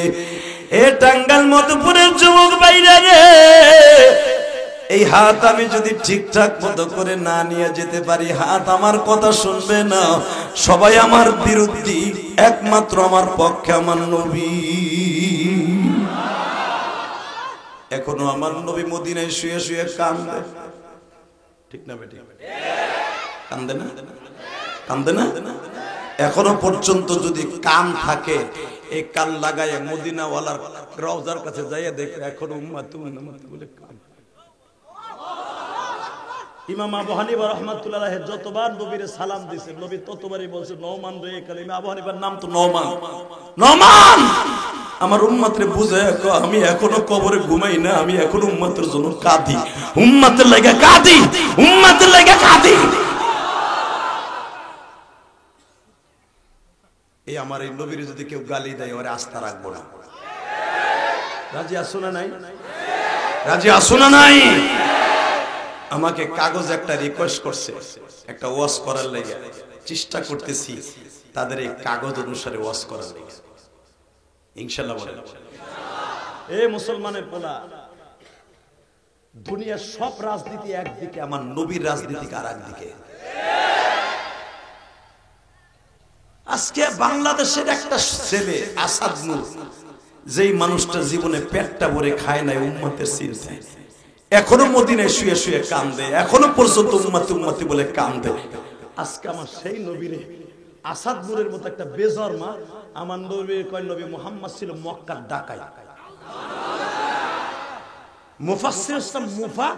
এ টাঙ্গাইল মধুপুরের যুবক ভাইরা রে, এই হাত আমি যদি ঠিকঠাক মতো করে না নিয়ে যেতে পারি, হাত আমার কথা শুনবে না, সবাই আমার বিরুদ্ধে, একমাত্র আমার পক্ষে আমার নবী। এখনো আমার নবী মদিনায় শুয়ে শুয়ে কান্দে, ঠিক না বেটি? কান্দে না? কান্দে না? এখনো পর্যন্ত যদি কান থাকে, এই কান লাগায় মদিনাওয়ালার রওজার কাছে যাইয়া দেখে এখনো উম্মাতু উম্মাতু বলে কান্দে। ইমাম আবু হানিফা রাহমাতুল্লাহ আলাইহি যতবার নবীরে সালাম দিয়েছে, নবী ততবারই বলছে নওমান রে কালিমা। আবু হানিফার নাম তো নওমান। নওমান, আমার উম্মতরে বুঝায় আমি এখনো কবরে ঘুমাই না, আমি এখনো উম্মতের জন্য কাঁদি, উম্মতের লাগা কাঁদি, উম্মতের লাগা কাঁদি। এই আমার এই নবীরে যদি কেউ গালি দেয়, ওরে আস্থা রাখবো না। রাজি আসো না নাই? রাজি আসো না নাই? আমাকে কাগজ একটা রিকোয়েস্ট করছে, একটা ওয়াজ করার লাগে, চেষ্টা করতেছি তাদের এই কাগজ অনুসারে ওয়াজ করার লাগে, ইনশাআল্লাহ বলেন। এ মুসলমানের পোলা, দুনিয়ার সব রাজনীতি একদিকে, আমার নবীর রাজনীতি আর একদিকে। আজকে বাংলাদেশের একটা ছেলে আসাদ নূর, যেই মানুষটা জীবনে পেটটা ভরে খায় নাই উম্মতের চিন্তায়, এখনো মদিনায় শুয়ে শুয়ে কান্দে, এখনো পর্যন্ত উম্মতি উম্মতি বলে কান্দে। আজকে আমার সেই নবীরে, আসাদ নূরের মতো একটা বেজরমা, আমার নবীর কয় নবী মুহাম্মদ ছিল মক্কার ডাকাই। মুফাসসির ইসলাম মুফা,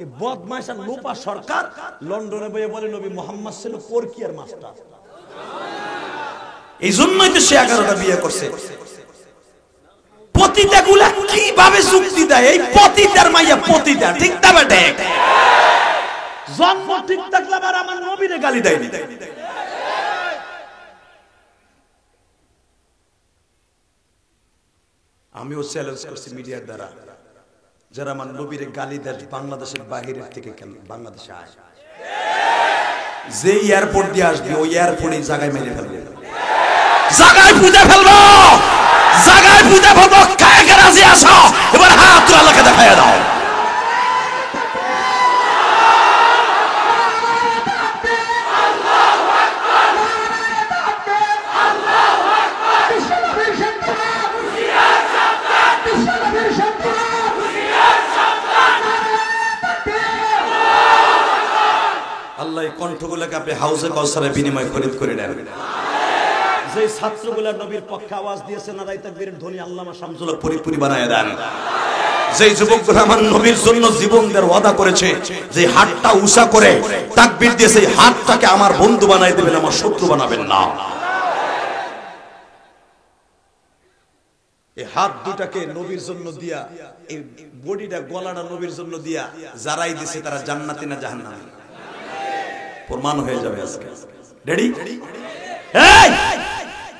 এই বদমাইশ আর লোপা সরকার লন্ডনে বইয়ে বলে নবী মুহাম্মদ ছিল পরকিয়ার মাস্টার। এই জন্যই তো সে 11টা বিয়ে করছে। পতিতাগুলা কিভাবে যুক্তি দেয়, এই পতিতার মাইয়া পতিতা, ঠিক না বেটে? জন্ম ঠিক থাকলে আবার আমার নবীরে গালি দেয়নি। আমিও চ্যালেঞ্জ করছি মিডিয়ার দ্বারা, যারা আমার নবীরে গালি দেয় বাংলাদেশের বাহিরের থেকে কেন বাংলাদেশে আয়, যে এয়ারপোর্ট দিয়ে আসবে ওই এয়ারপোর্টে জায়গায় মেরে ফেলবে, জায়গায় পুঁতে ফেলবো, জায়গায় পুঁতে ফেলবো। কায় কে রাজি আসো? এবার হাত আল্লাহকে দেখাইয়া দাও। আল্লাহ এই কণ্ঠগুলোকে আপনি হাউজে কাউসারের বিনিময় খরিদ করে নেন। যে ছাত্রগুলা নবীর পক্ষে আওয়াজ দিয়েছে, নারায়ে তাকবীরের ধ্বনি আল্লামা শামসুল হক পরিপূর্ণ বানায় দেন। যে যুবকরা আমার নবীর জন্য জীবন দেওয়ার ওয়াদা করেছে, যে হাতটা উঁচা করে তাকবীর দিয়ে সেই হাতটাকে আমার বন্ধু বানাই দেবেন, আমার শত্রু বানাবেন না। এই হাত দুটাকে নবীর জন্য দিয়া, এই বডিটা গলাটা নবীর জন্য দিয়া যারাই দিছে তারা জান্নাতি না জাহান্নামী প্রমাণ হয়ে যাবে আজকে। রেডি?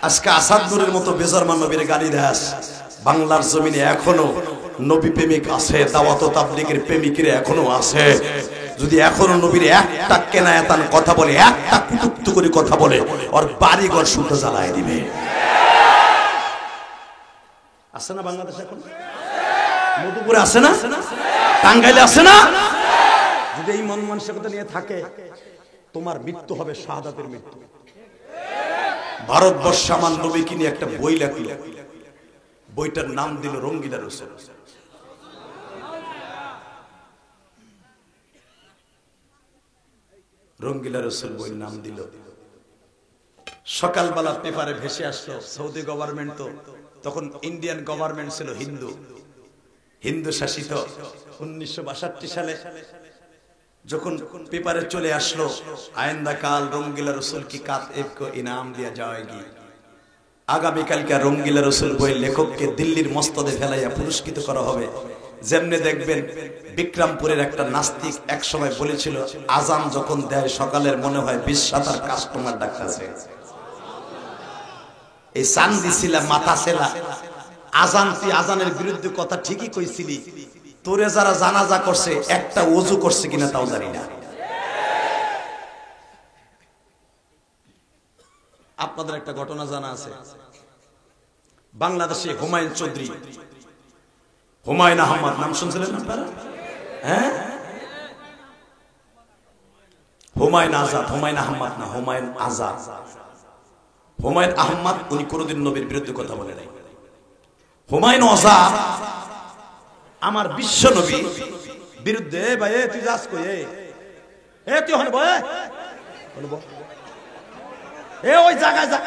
আজকে আসাদ নূরের মতো বেজারমান নবীর গালি দেয়াস বাংলার জমিনে এখনো নবী প্রেমিক আছে, দাওয়াত ও তাবলীগের প্রেমিকরা এখনো আছে। যদি এখনো নবীর একটা কেনায়াতান কথা বলে, একটা কুটুক্তি করে কথা বলে, ওর বাড়িঘর শুদ্ধ জ্বালায় দিবে। আছে না বাংলাদেশ? এখন মধুপুরে আছে না? টাঙ্গাইলে আছে না? যদি এই মন মানসিকতা নিয়ে থাকে, তোমার মৃত্যু হবে শাহাদাতের মৃত্যু। ভারতবর্ষ আমার নবীকে নিয়ে একটা বই লেখল, বইটার নাম দিল রঙ্গিলা রসুল। রঙ্গিলা রসুল বইয়ের নাম দিল। সকালবেলা পেপারে ভেসে আসলো, সৌদি গভর্নমেন্ট তো তখন ইন্ডিয়ান গভর্নমেন্ট ছিল হিন্দু শাসিত। 1962 সালে যখন পেপারে চলে আসলো, आइंदा काल रंगीला रसूल की कातिब को इनाम दिया जाएगी। আগামীকালকে রঙ্গিলা রসুল বই লেখককে দিল্লির মস্তদে ফেলাইয়া পুরস্কৃত করা হবে। যেমনি দেখবেন বিক্রমপুরের একটা নাস্তিক এক সময় বলেছিল আজান যখন দেয় সকালের মনে হয় 20-7 কাস্টমার ডাকতেছে। এই চান্দি ছিল মাথা ছেলা আজান, তুই আজানের বিরুদ্ধে কথা ঠিকই কইছিলি, তোরে যারা জানাজা করছে একটা ওযু করছে কিনা তাও জানি না। আপনাদের একটা ঘটনা জানা আছে, বাংলাদেশে হুমায়ুন চৌধুরী, হুমায়ুন আহমদ নাম শুনছিলেন আপনারা? হ্যাঁ, হুমায়ুন আজাদ, হুমায়ুন আহমদ না, হুমায়ুন আজাদ। হুমায়ুন আহমদ উনি কোনদিন নবীর বিরুদ্ধে কথা বলে নাই। হুমায়ুন আজাদ আমার বিশ্ব নবী বিরুদ্ধে, ভাই তুই যাস কই, এ তুই হন ভাই বলবো এ ওই জায়গায় যা,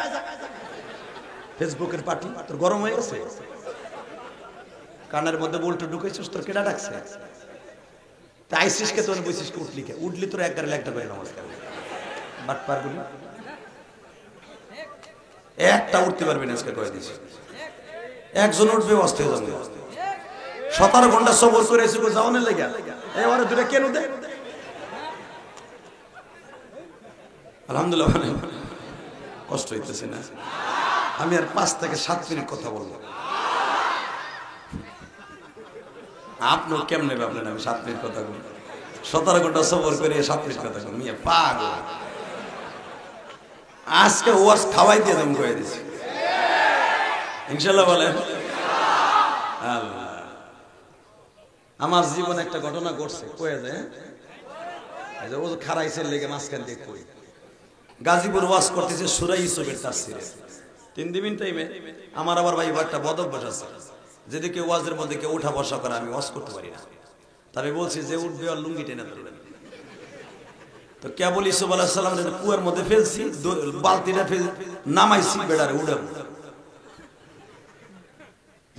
ফেসবুকের পার্টি তোর গরম হয়ে গেছে, কানের মধ্যে বলতে ঢুকেছিস, তোর কেডা ডাকছে? তাই আইসিস কে তোর বইছিস কে? উঠলি কে? উঠলি তোর একবারে একটা করে নমস্কার বাট পার বলি একটা উঠতে পারবি না, আজকে কয়ে দিছি একজন উঠবে অস্তে হয়ে যাবে। 17 ঘন্টা সবর করে এসে যাওয়ানের লেগে এবারে দুটা কেন দে। আলহামদুলিল্লাহ কষ্ট হইতেছে না, আমি আর 5 থেকে 7 মিনিট কথা বলবো। আপনিও কেমনে ভাবলেন আমি 7 মিনিট কথা বলবো? 17 ঘন্টা সবর করে 7 মিনিট কথা বলবো, মিয়া পাগল। আজকে ওয়াজ খাওয়াই দিয়ে দাম কয়ে দিছি ইনশাল্লাহ বলেন। আল্লাহ আমার জীবনে একটা ঘটনা ঘটছে, কয়ে যায় ও খারাইছে লেগে মাঝখান দিয়ে কই গাজীপুর ওয়াজ করতেছে সূরা ইউসুফের তাফসীরে 3 দিন টাইমে। আমার আবার ভাই একটা বদ অভ্যাস আছে, যেদিকে ওয়াজের মধ্যে কেউ উঠা বসা করে আমি ওয়াজ করতে পারি না। তবে বলছি যে উঠবে আর লুঙ্গি টেনে ধরবেন। তো কেবল ইউসুফ আলাইহিস সালাম কুয়ার মধ্যে ফেলছি, বালতিটা ফেল নামাইছি, বেড়ারে উড়াবো।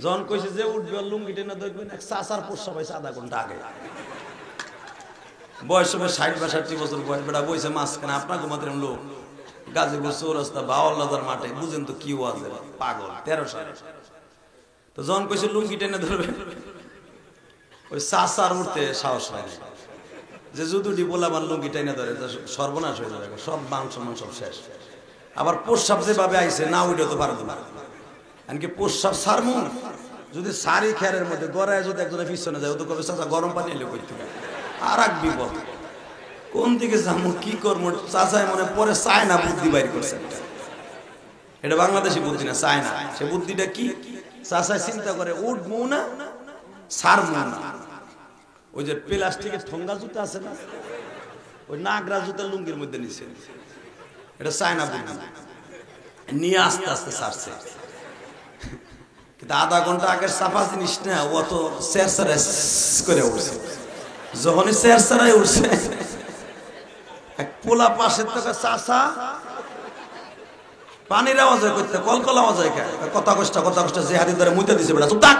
যখন কইছে যে উঠবে আর লুঙ্গি টেনে ধরবেন, এক চাচার পোষা পাইছে আধা ঘন্টা আগে, বয়স হবে 60-62 বছর বয়স, বেড়া বইছে মাঝখানে। আপনার ঘুমাতেন লোক গাজীপুর চৌরাস্তা বাউল্লাদার মাঠে, বুঝেন তো কি ওয়াজ পাগল 13 সালে। তো যখন কইছে লুঙ্গি টেনে ধরবে, ওই চাচার উঠতে সাহস হয় না, যে যদি বলাবার লুঙ্গি টেনে ধরে সর্বনাশ হয়ে যাবে, সব মান সম্মান সব শেষ। আবার প্রস্রাব যেভাবে আইছে না উঠে তো পারবো না, এমনকি প্রস্রাব সারমু যদি সারি খেয়ারের মধ্যে গড়ায় যদি একজনের পিছনে যায়, ও তো কবে চাচা গরম পানি এলে কই থেকে আর এক বিপদ, কোন দিকে যাবো কি করবো। চাচাই মনে পরে চায় না বুদ্ধি বাইর করছে, এটা বাংলাদেশি বুদ্ধি না, চায় না। সে বুদ্ধিটা কি? চাচাই চিন্তা করে উঠবো না সারবো না, ওই যে প্লাস্টিকের ঠোঙ্গা জুতা আছে না, ওই নাগরা জুতা লুঙ্গির মধ্যে নিছে, এটা চায় না বুদ্ধি নিয়ে আস্তে আস্তে সারছে। কিন্তু আধা ঘন্টা আগের সাফা জিনিস না, ও তো চেরচারা করে উঠছে। যখনই চেরচারাই উঠছে, এক পোলা পাশের থেকে চাচা পানির আওয়াজ করতে কলকল আওয়াজ হয়, কথা কষ্ট জেহাদি ধরে মুইতে দিছে, বেড়া চুপ থাক,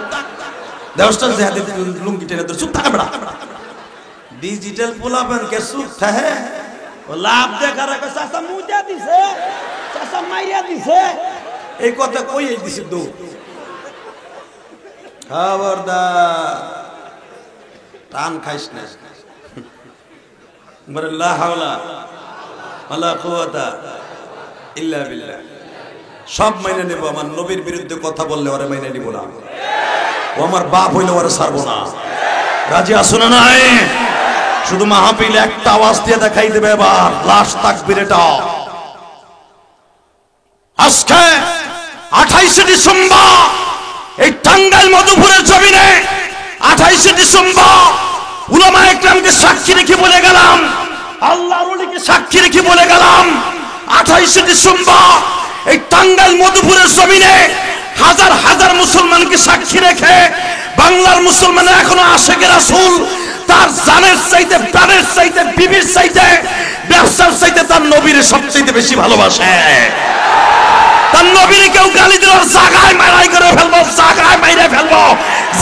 দেওয়াটা জেহাদি লুঙ্গি টেনে ধরে চুপ থাকে, বেড়া ডিজিটাল পোলা পেন কে চুপ থাকে, ও লাভ দেখার আগে চাচা মুইতে দিছে, চাচা মাইরা দিছে, এই কথা কই দিছে দৌ খবরদার টান খাইস না। লা হাওলা ওয়ালা কুওয়াতা ইল্লা বিল্লাহ। সব মাইনে নেব, আমার নবীর বিরুদ্ধে কথা বললে ওরে মাইনে নিব না, ও আমার বাপ হইলে ওরে ছাড়বো না। রাজি আছো না নাই? শুধু মাহফিল একটা আওয়াজ দিয়ে দেখাই দেবে এবার লাশ তাকবীর। এটা আজকে 28 ডিসেম্বর এই টাঙ্গাইল মধুপুরের জমিনে 28 ডিসেম্বর উলামায়ে কেরামকে সাক্ষী রেখে বলে গেলাম, আল্লাহর ওলিকে সাক্ষী রেখে বলে গেলাম, 28 ডিসেম্বর এই টাঙ্গাইল মধুপুরের জমিনে হাজার হাজার মুসলমানকে সাক্ষী রেখে বাংলার মুসলমানের এখনো আশেকে রাসূল তার জানের চাইতে, প্রাণের চাইতে, বিবির চাইতে, ব্যবসার চাইতে তার নবীর সবচেয়ে বেশি ভালোবাসে। তার নবীর কেউ গালি দিল জায়গায় মারাই করে ফেলবো, জায়গায় মাইরে ফেলবো,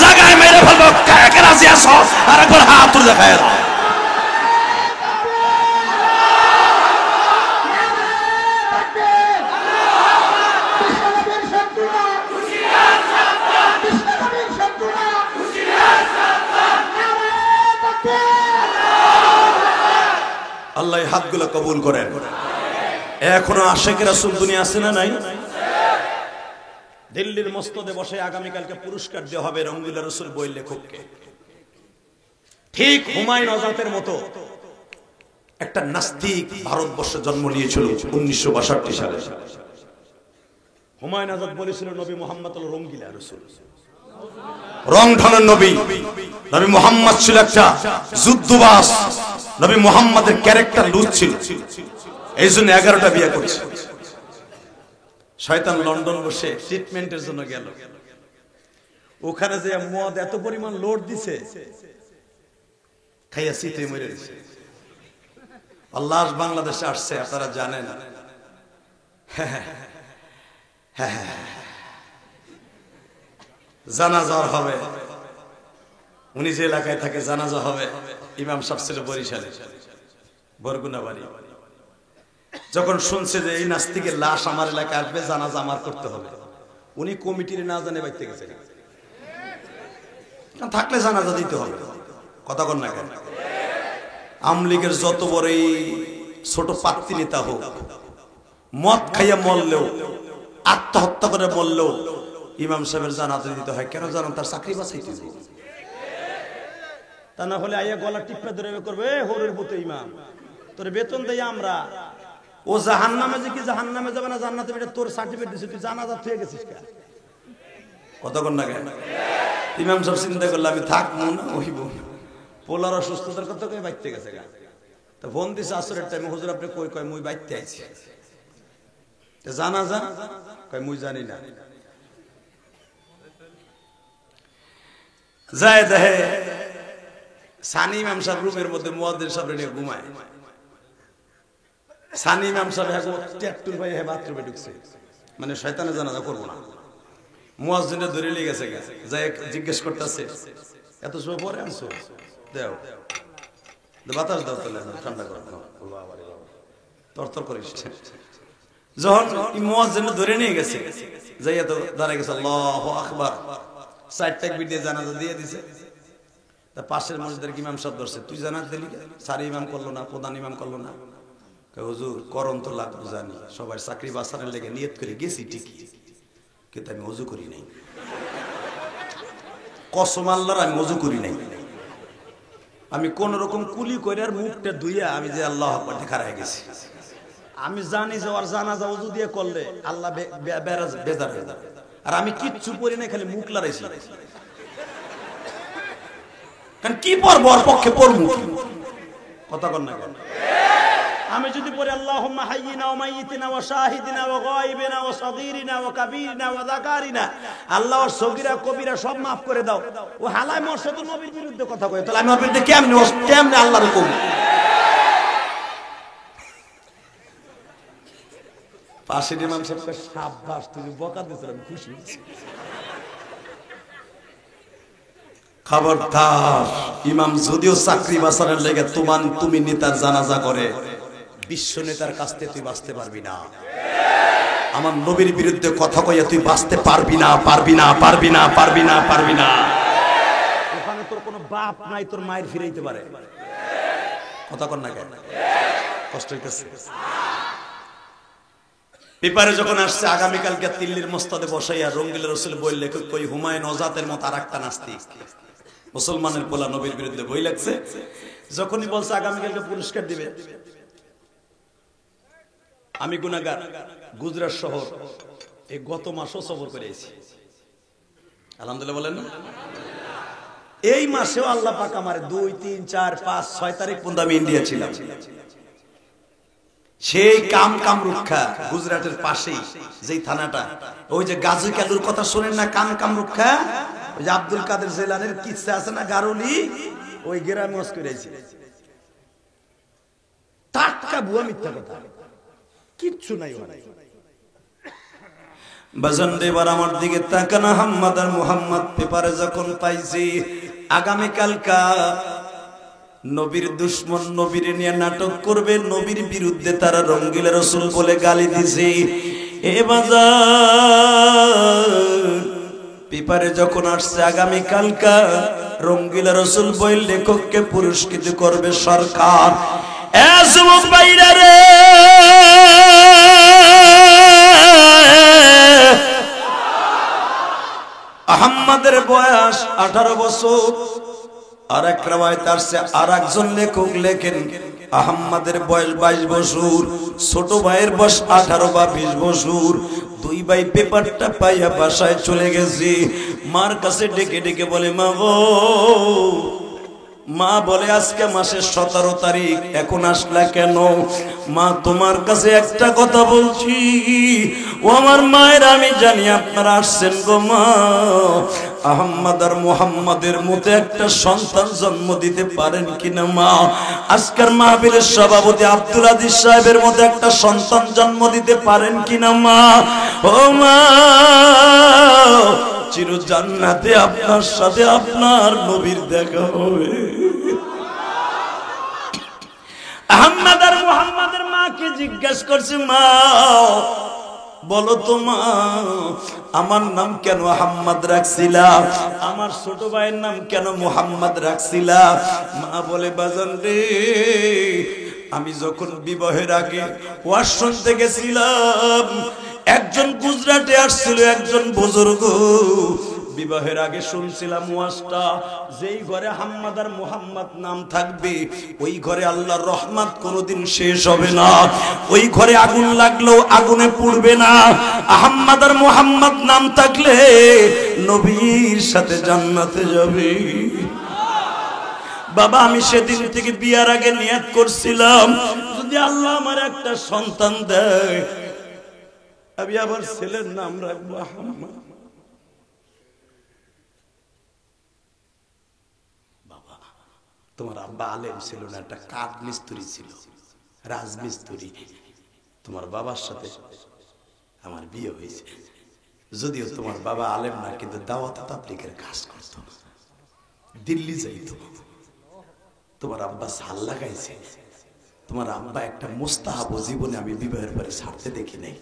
জায়গায় মাইরে ফেলবো। কে রাজি আছো? আর একবার হাত তুলে দেখায়। আল্লাহ এই হাতগুলো কবুল করেন। এখনো আশিক রাসূল দুনিয়া আছে না নাই? দিল্লির মসনদে বসে আগামীকালকে পুরস্কার দেওয়া হবে রঙ্গিলা রসুল বই লেখককে। ঠিক হুমায়ুন আজাদের মতো একটা নাস্তিক ভারতবর্ষে জন্ম নিয়েছিল 1962 সালে। হুমায়ুন আজাদ বলেছিল নবী মুহাম্মদ হলো রঙ্গিলা রসুল, রং ঢঙের নবী। নবী মুহাম্মদ ছিল একটা যুদ্ধবাজ, নবী মুহাম্মদের ক্যারেক্টার লুজ ছিল, এই জন্য 11টা বিয়ে করেছে। শয়তান লন্ডন বসে ট্রিটমেন্টের জন্য গেল, ওখানে যে মদ এত পরিমাণ লোড দিছে খাইয়া শীতে মরে গেছে। আল্লাহ বাংলাদেশে আসছে আপনারা জানেন। জানাজা হবে, উনি যে এলাকায় থাকে জানাজা হবে। ইমাম সাহেব ছিল বরিশালে, বরগুনা বাড়ি। যখন শুনছে যে এই নাস্তিকের লাশ আমার এলাকায় আসবে, জানাজা আমার করতে হবে, উনি কমিটির না জানে বাইতে গেছে, থাকলে জানাজা দিতে হবে। কথা কন না কেন? আমলিগের যত বড়ই ছোট পাত্তি নেতা হোক, মদ খাইয়া মরলেও, আত্মহত্যা করে মরলেও ইমাম সাহেবের জানাজা দিতে হয়। কেন জানেন? তার চাকরি বাঁচাইতে হবে। তা না হলে আইয়া গলা টিপা ধরে করবে, হরের পুতে ইমাম তোর বেতন দেই আমরা। ও জাহান্নামে যে কি জাহান্নামে যাবে না জান্নাতে, এটা তোর সার্টিফিকেট দিছিস, তুই জানাজা থেকে গেছিস কেন? কতক্ষণ না কেন? ইমাম সাহেব চিন্তা করলে আমি থাকবো না, হইব পোলার অসুস্থতার কথা কই বাইতে গেছে গা। তো ফোন দিছে আসরের টাইমে, হুজুর আপনি কই? কয় মুই বাইতে আইছি। জানাজা? কয় মুই জানি না। যায় দেখে সানি ইমাম সাহেব রুমের মধ্যে মুয়াজ্জিন সাহেব নিয়ে ঘুমায়। সানি ইমাম সাহেব ট্যাটুর ভাই বাথরুমে ঢুকছে, মানে শয়তানের জানাজা করবো না। মুয়াজ্জিনটা ধরে নিয়ে গেছে, যাই জিজ্ঞেস করতেছে এত সময় পরে আনছো, দেও বাতাস দাও তাহলে ঠান্ডা করো, তরতর করিস। যখন মুয়াজ্জিনটা ধরে নিয়ে গেছে, যাই এত দাঁড়ায় গেছে, আল্লাহু আকবার, 4 তাকবীর দিয়ে জানাজা দিয়ে দিছে। তা পাশের মসজিদের ইমাম সাহেব ধরছে, তুই জানাজা দিলি? সারি ইমাম করলো না, প্রধান ইমাম করলো না। হুজুর করণ তো লাগতো জানি, সবার চাকরি বাঁচানোর লেগে নিয়ত করে গেছি ঠিকই, কিন্তু আমি ওযু করি নাই। কসম আল্লাহর আমি ওযু করি নাই। আমি কোন রকম কুলি করে আর মুখটা ধুইয়া আমি যে আল্লাহু আকবার দেখা রয়ে গেছি। আমি জানি যে ওর জানাজা ওযু দিয়ে করলে আল্লাহ বেজার হয়ে যাবে, আর আমি কিচ্ছু পড়ি না, খালি মুখ লড়াইছি। কারণ কি পড়বো, ওর পক্ষে পড়বো কি? কথা কন না কেন? আমি যদি পড়ি আল্লাহুম্মা হাইয়িনা ওয়া মাইয়িতিনা ওয়া শাহিদিনা ওয়া গায়িবিনা ওয়া সাগীরিনা ওয়া কাবীরিনা ওয়া যাকারিনা, আল্লাহ ওর সগীরা কবিরা সব maaf করে দাও। ও হালায় মুর্শিদুল নবীর বিরুদ্ধে কথা কয়, তাহলে আমি আপনাদের কেমনে আল্লাহর কম? পাশের ইমাম সাহেব শাবাশ, তুমি বকা দিছ, আমি খুশি হয়েছি। খবরদার, ইমাম যদিও চাকরি বাঁচানোর লেগে তুমি নেতার জানাজা করে, বিশ্ব নেতার কাছ থেকে তুই বাঁচতে পারবি না। আমার নবীর বিরুদ্ধে কথা কইয়া তুই বাঁচতে পারবি না, পারবি না, পারবি না, পারবি না, পারবি না। ওখানে তোর কোনো বাপ নাই, তোর মায়ের ফিরাইতে পারে। কথা কর না কেন? কষ্ট হইতেছে। পেপারে যখন আসছে আগামীকালকে দিল্লির মসনদে বসাইয়া রঙ্গিলা রসুল বই লেখক কই হুমায়ুন আজাদের মতো আরেকটা নাস্তিক, মুসলমানের পোলা নবীর বিরুদ্ধে বই লাগছে। যখনই বলছে আগামীকালকে পুরস্কার দিবে, আমি গুনাহগার, গুজরাট শহর এই গত মাসও সফর করে এসেছি, আলহামদুলিল্লাহ বলেন না? এই মাসেও আল্লাহ পাক আমার 2, 3, 4, 5, 6 তারিখ পর্যন্ত আমি ইন্ডিয়া ছিলাম। সেই কামরুক্ষা গুজরাটের পাশেই যেই থানাটা, ওই যে গাজী কালুর কথা শোনেন না, কামরুক্ষা, ওই যে আব্দুল কাদের জেলানের কিচ্ছা আছে না, গারুলি, ওই গ্রামে ওয়াজ করেছি। টাটকা বুয়া মিথ্যা কথা, কিচ্ছু নাই। বাজান দেবার আমার দিকে তাকানা, হাম্মাদ আর মুহাম্মদ পেপারে যখন পাইছি আগামীকালকা নবীর দুশ্মন নবীর নিয়ে নাটক করবে, নবীর বিরুদ্ধে তারা রঙ্গিলা রসুল বলে গালি দিছে। এ বাজার পেপারে যখন আসছে আগামীকালকা রঙ্গিলা রসুল বই লেখককে পুরস্কৃত করবে সরকার, এ যুবক ভাইরা রে, আহম্মদের বয়স 18 বছর। আর এক রাওয়ায়াত আছে, আর একজন লেখক লেখেন আহম্মদের বয়স 22 বছর, ছোট ভাইয়ের বয়স 18 বা 20 বছর। দুই ভাই পেপারটা পাইয়া বাসায় চলে গেছে। মার কাছে ডেকে ডেকে বলে, মা গো। মা বলে, আজকে মাসের 17 তারিখ, এখন আসলা কেন? মা তোমার কাছে একটা কথা বলছি। ও আমার মায়ের, আমি জানি আপনারা আসছেন গো মা। আহম্মদ আর মুহাম্মাদের মতো একটা সন্তান জন্ম দিতে পারেন কিনা মা? আজকের মাহফিলের সভাপতি আব্দুল আজিজ সাহেবের মতো একটা সন্তান জন্ম দিতে পারেন কিনা মা? ও মা, চির জান্নাতে আপনার সাথে আপনার নবীর দেখা হবে। আহম্মদ আর মুহাম্মাদের মাকে জিজ্ঞাসা করছে, মা বলো তো মা, আমার নাম কেন আহম্মদ রাখছিলা? আমার ছোট ভাইয়ের নাম কেন মুহাম্মদ রাখছিলা? মা বলে, বাজান রে, আমি যখন বিবাহের আগে ওয়াজ শুনতে গেছিলাম, একজন গুজরাটে আসছিল, একজন বুজুর্গ। বিবাহের আগে শুনছিলাম ওয়াজটা, যেই ঘরে আহম্মদ আর মুহাম্মদ নাম থাকবে, ওই ঘরে আল্লাহর রহমত কোনোদিন শেষ হবে না। ওই ঘরে আগুন লাগলেও আগুনে পুড়বে না। আহম্মদ আর মুহাম্মদ নাম থাকলে নবীর সাথে জান্নাতে যাবে। বাবা, আমি সেদিন থেকে বিয়ার আগে নিয়ত করছিলাম, যদি আল্লাহ আমার একটা সন্তান দেয়, আমি আবার ছেলের নাম রাখবো আহম্মদ। বাবা, তোমার আব্বা আলেম ছিল না, একটা কাঠ মিস্ত্রি ছিল, রাজমিস্ত্রি। তোমার বাবার সাথে আমার বিয়ে হয়েছে। যদিও তোমার বাবা আলেম না, কিন্তু দাওয়াত তাবলীগের কাজ করত, দিল্লি যাইত। তোমার আব্বা সাল লাগাইছে। তোমার আব্বা একটা মুস্তাহাব জীবনে আমি বিবাহের পরে ছাড়তে দেখি নাই।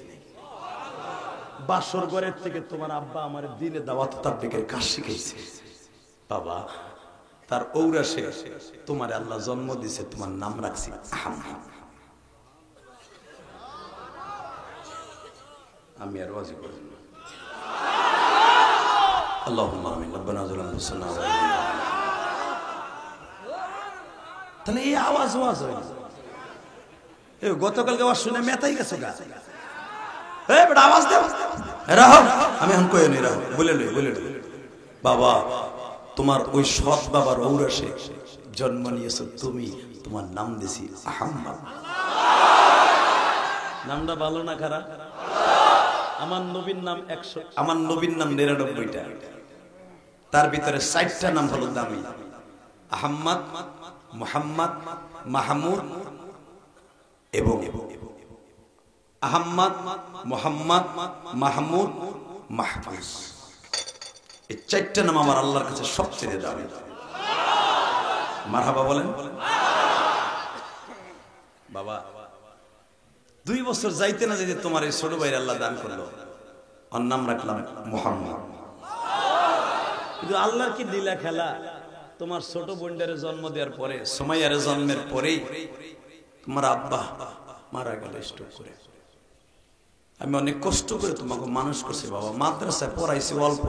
বাসর ঘরের থেকে তোমার আব্বা আমার দিনে দাওয়াত তাবলীগের কাজ শিখাইছে। বাবা, তার ঔরাসে তোমার আল্লাহ জন্ম দিয়েছে, তোমার নাম রাখছি আহম্মদ। আমি আর ওয়াজি করি না। আল্লাহুম্মা আমিন। রব্বানা যালামনা তাহলে এই আওয়াজ ওয়াজ হয় না। গতকালকে আওয়াজ শুনে মেতাই গেছো গা। আওয়াজ দেও, রাহো। আমি এখন কই নি, রাহো, বলে লই। বাবা, তোমার ওই সৎ বাবার ঔরাসে জন্ম নিয়েছো তুমি, তোমার নাম দিছি আহম্মদ। নামটা ভালো না খারাপ? আমার নবীর নাম 100, আমার নবীর নাম 99টা, তার ভিতরে 60টা নাম হলো দামি। আহম্মদ, মুহাম্মদ, মাহমুদ এবং আহম্মদ, মুহাম্মদ, মাহমুদ, মাহফুজ। এই 4টা নাম আমার আল্লাহর কাছে সবচেয়ে দামি। মারহাবা বলেন। বাবা, 2 বছর যাইতে না যাইতে তোমার এই ছোট ভাইয়ের আল্লাহ দান করলো, ওর নাম রাখলাম মুহাম্মদ। কিন্তু আল্লাহর কি লীলা খেলা, তোমার ছোট বোনটার জন্ম দেওয়ার পরে, সুমাইয়ার জন্মের পরেই তোমার আব্বা মারা গেল স্ট্রোক করে। আমি অনেক কষ্ট করে তোমাকে মানুষ করছি বাবা, মাদ্রাসায় পড়াইছি অল্প,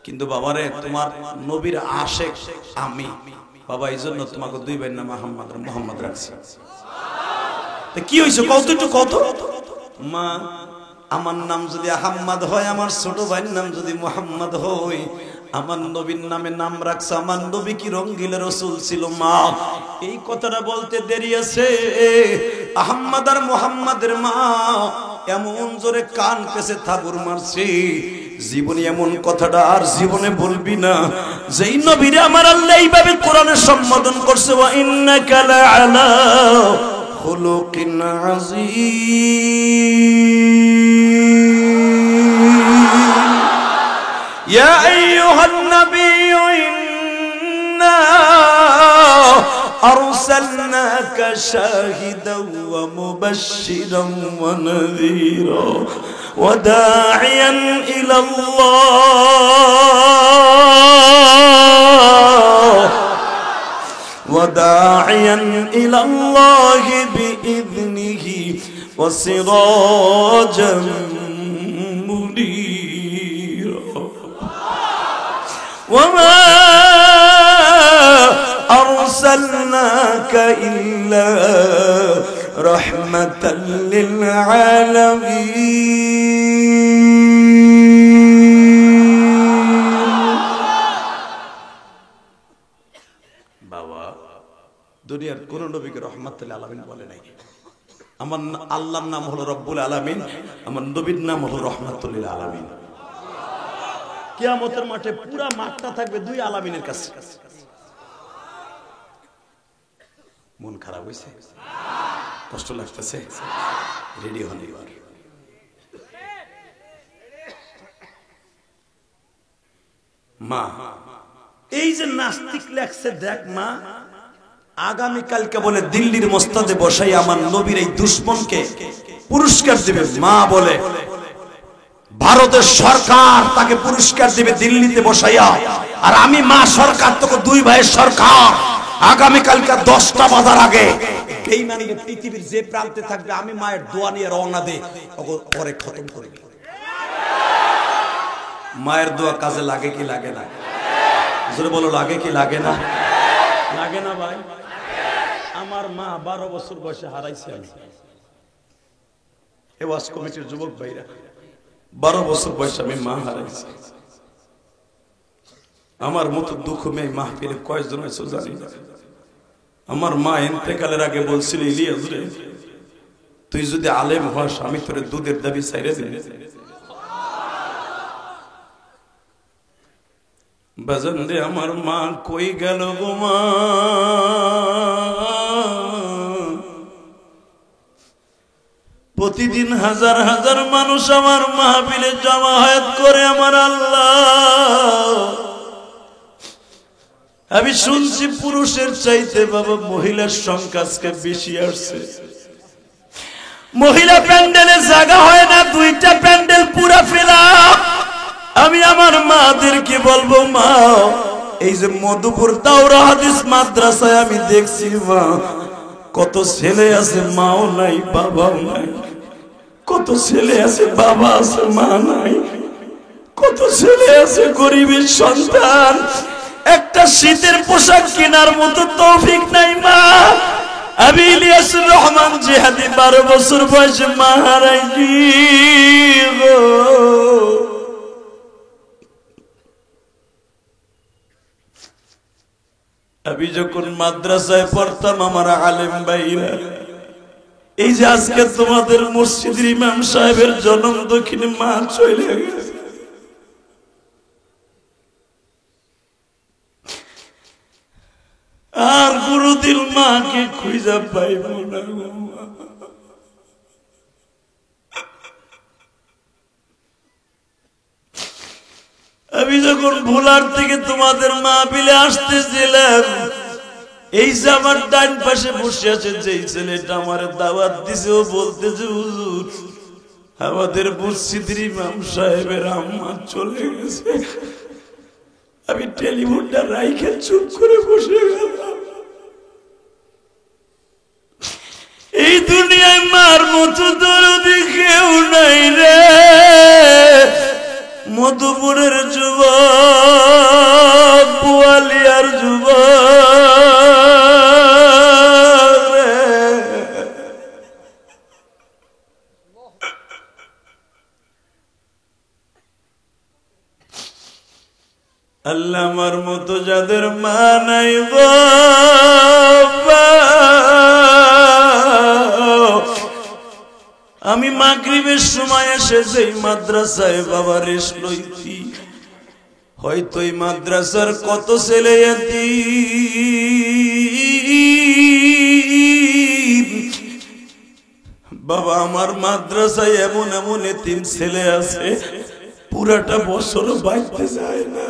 কিন্তু বাবারে তোমার নবীর আশেক আমি বাবা, এই জন্য তোমাকে 2 ভাইয়ের নাম আহম্মদ আর মুহাম্মদ রাখছি। কি হয়েছে কত একটু কত? মা, আমার নাম যদি আহম্মদ হয়, আমার ছোট ভাইয়ের নাম যদি মুহাম্মদ হয়, আমার নবীর নামে নাম রাখছে। আমার নবী কি রঙ্গিলা রাসূল ছিল মা। এই কথাটা বলতে দেরি আছে। আহম্মদ আর মুহাম্মাদের মা এমন জোরে কান পেছে থাবুর মারছে, জীবনে এমন কথাটা আর জীবনে বলবি না। যেই নবীরে আমার আল্লাহ এইভাবে কোরআনে সম্বোধন করছে, ওয়া ইন্নাকা লাআলা খুলুকিন আযীম। ইয়া আইয়ুহান নাবিয়্যু ইন্না আরসালনাকা শাহিদাও ওয়া মুবাশশিরান ওয়া নাযীরা ওয়া দা'iয়ান ইলাল্লাহ وداعيا إلى الله بإذنه وسراجا منيرا وما أرسلناك إلا رحمة للعالمين বাবা দুনিয়ার কোন নবীকে রহমাতুল আলামিন বলে নাই আমার আল্লাহর নাম হলো রব্বুল আলামিন আমার নবীর নাম হলো রহমাতুল আলামিন কিয়ামতের মাঠে পুরা মাঠটা থাকবে দুই আলামিনের কাছে মন খারাপ হইছে কষ্ট লাগতেছে রেডি হন এবার মা এই যে নাস্তিক লেখছে দেখ মা আগামী কালকে বলে দিল্লির মসনদে বসাই আমার নবীর এই দুশমনকে পুরস্কার দিবে মা বলে ভারতের সরকার তাকে পুরস্কার দিবে দিল্লিতে বসাইয়া আর আমি মা সরকার তোকে দুই ভাইয়ের সরকার আগামী কালকে 10টা বাজার আগে বেঈমানিকে পৃথিবীর যে প্রান্তে থাকবে আমি মায়ের দোয়া নিয়ে রওনা দে পরে খতম করে মায়ের দোয়া কাজে লাগে কি লাগে না জোরে বলো লাগে কি লাগে না লাগে না ভাই আমার মা 12 বছর বয়সে হারাইছে আমি এই ওয়াজ কমিটির যুবক ভাইরা 12 বছর বয়সে আমি মা হারাইছি আমার মতো দুঃখ মেয়ে মাহফিলে কয়জন আছে জানি না আমার মা ইন্তেকালের আগে বলছিল ইলিয়াস রে তুই যদি আলেম হস আমি তোরে দুধের দাবি ছাইরে দিই বাজান রে আমার মা কই গেল গো মা প্রতিদিন হাজার হাজার মানুষ আমার মাহফিলে জমায়েত করে আমার আল্লাহ আমি শুনছি পুরুষের চাইতে বাবা মহিলার সংখ্যা আজকে বেশি আসছে মহিলা প্যান্ডেলে জায়গা হয় না দুইটা প্যান্ডেল পুরা ফেলা আমি আমার মাদেরকে বলবো মা এই যে মধুপুর দাওরা হাদিস মাদ্রাসায় আমি দেখছি মা কত ছেলে আছে মাও নাই বাবাও নাই কত ছেলে আছে বাবা আছে মা নাই কত ছেলে আছে গরিবের সন্তান একটা শীতের পোশাক কেনার মতো তৌফিক নাই মা আমি ইলিয়াসুর রহমান জিহাদি 12 বছর বয়সে মা হারাইছি গো আমি যখন মাদ্রাসায় পড়তাম আমার আলেম ভাইরা এই যে আজকে তোমাদের মসজিদের ইমাম সাহেবের জন্ম দক্ষিণে মা চলে গেছে আর গুরুদিন মাকে খুঁজে পাইব না আমি যখন ভোলার থেকে তোমাদের মাহফিলে আসতেছিলাম এই যে আমার ডান পাশে বসে আছে যেই ছেলেটা আমার দাওয়াত দিছে ও বলতেছে হুজুর আমাদের মসজিদের ইমাম সাহেবের আম্মা চলে গেছে আমি টেলিফোনটা রাইখে চুপ করে বসে গেলাম এই দুনিয়ায় মার মতো দরদি কেউ নাই রে মধুপুরের যুবক বুয়ালিয়ার যুবক রে আল্লাহ আমার মতো যাদের মা নাই বাবা আমি মাগরিবের সময় এসে যেই মাদ্রাসায় বাবা রেস্ট লইছি হয়তো এই মাদ্রাসার কত ছেলে এতিম বাবা আমার মাদ্রাসায় এমন এমন এতিম ছেলে আছে পুরাটা বছর বাইতে যায় না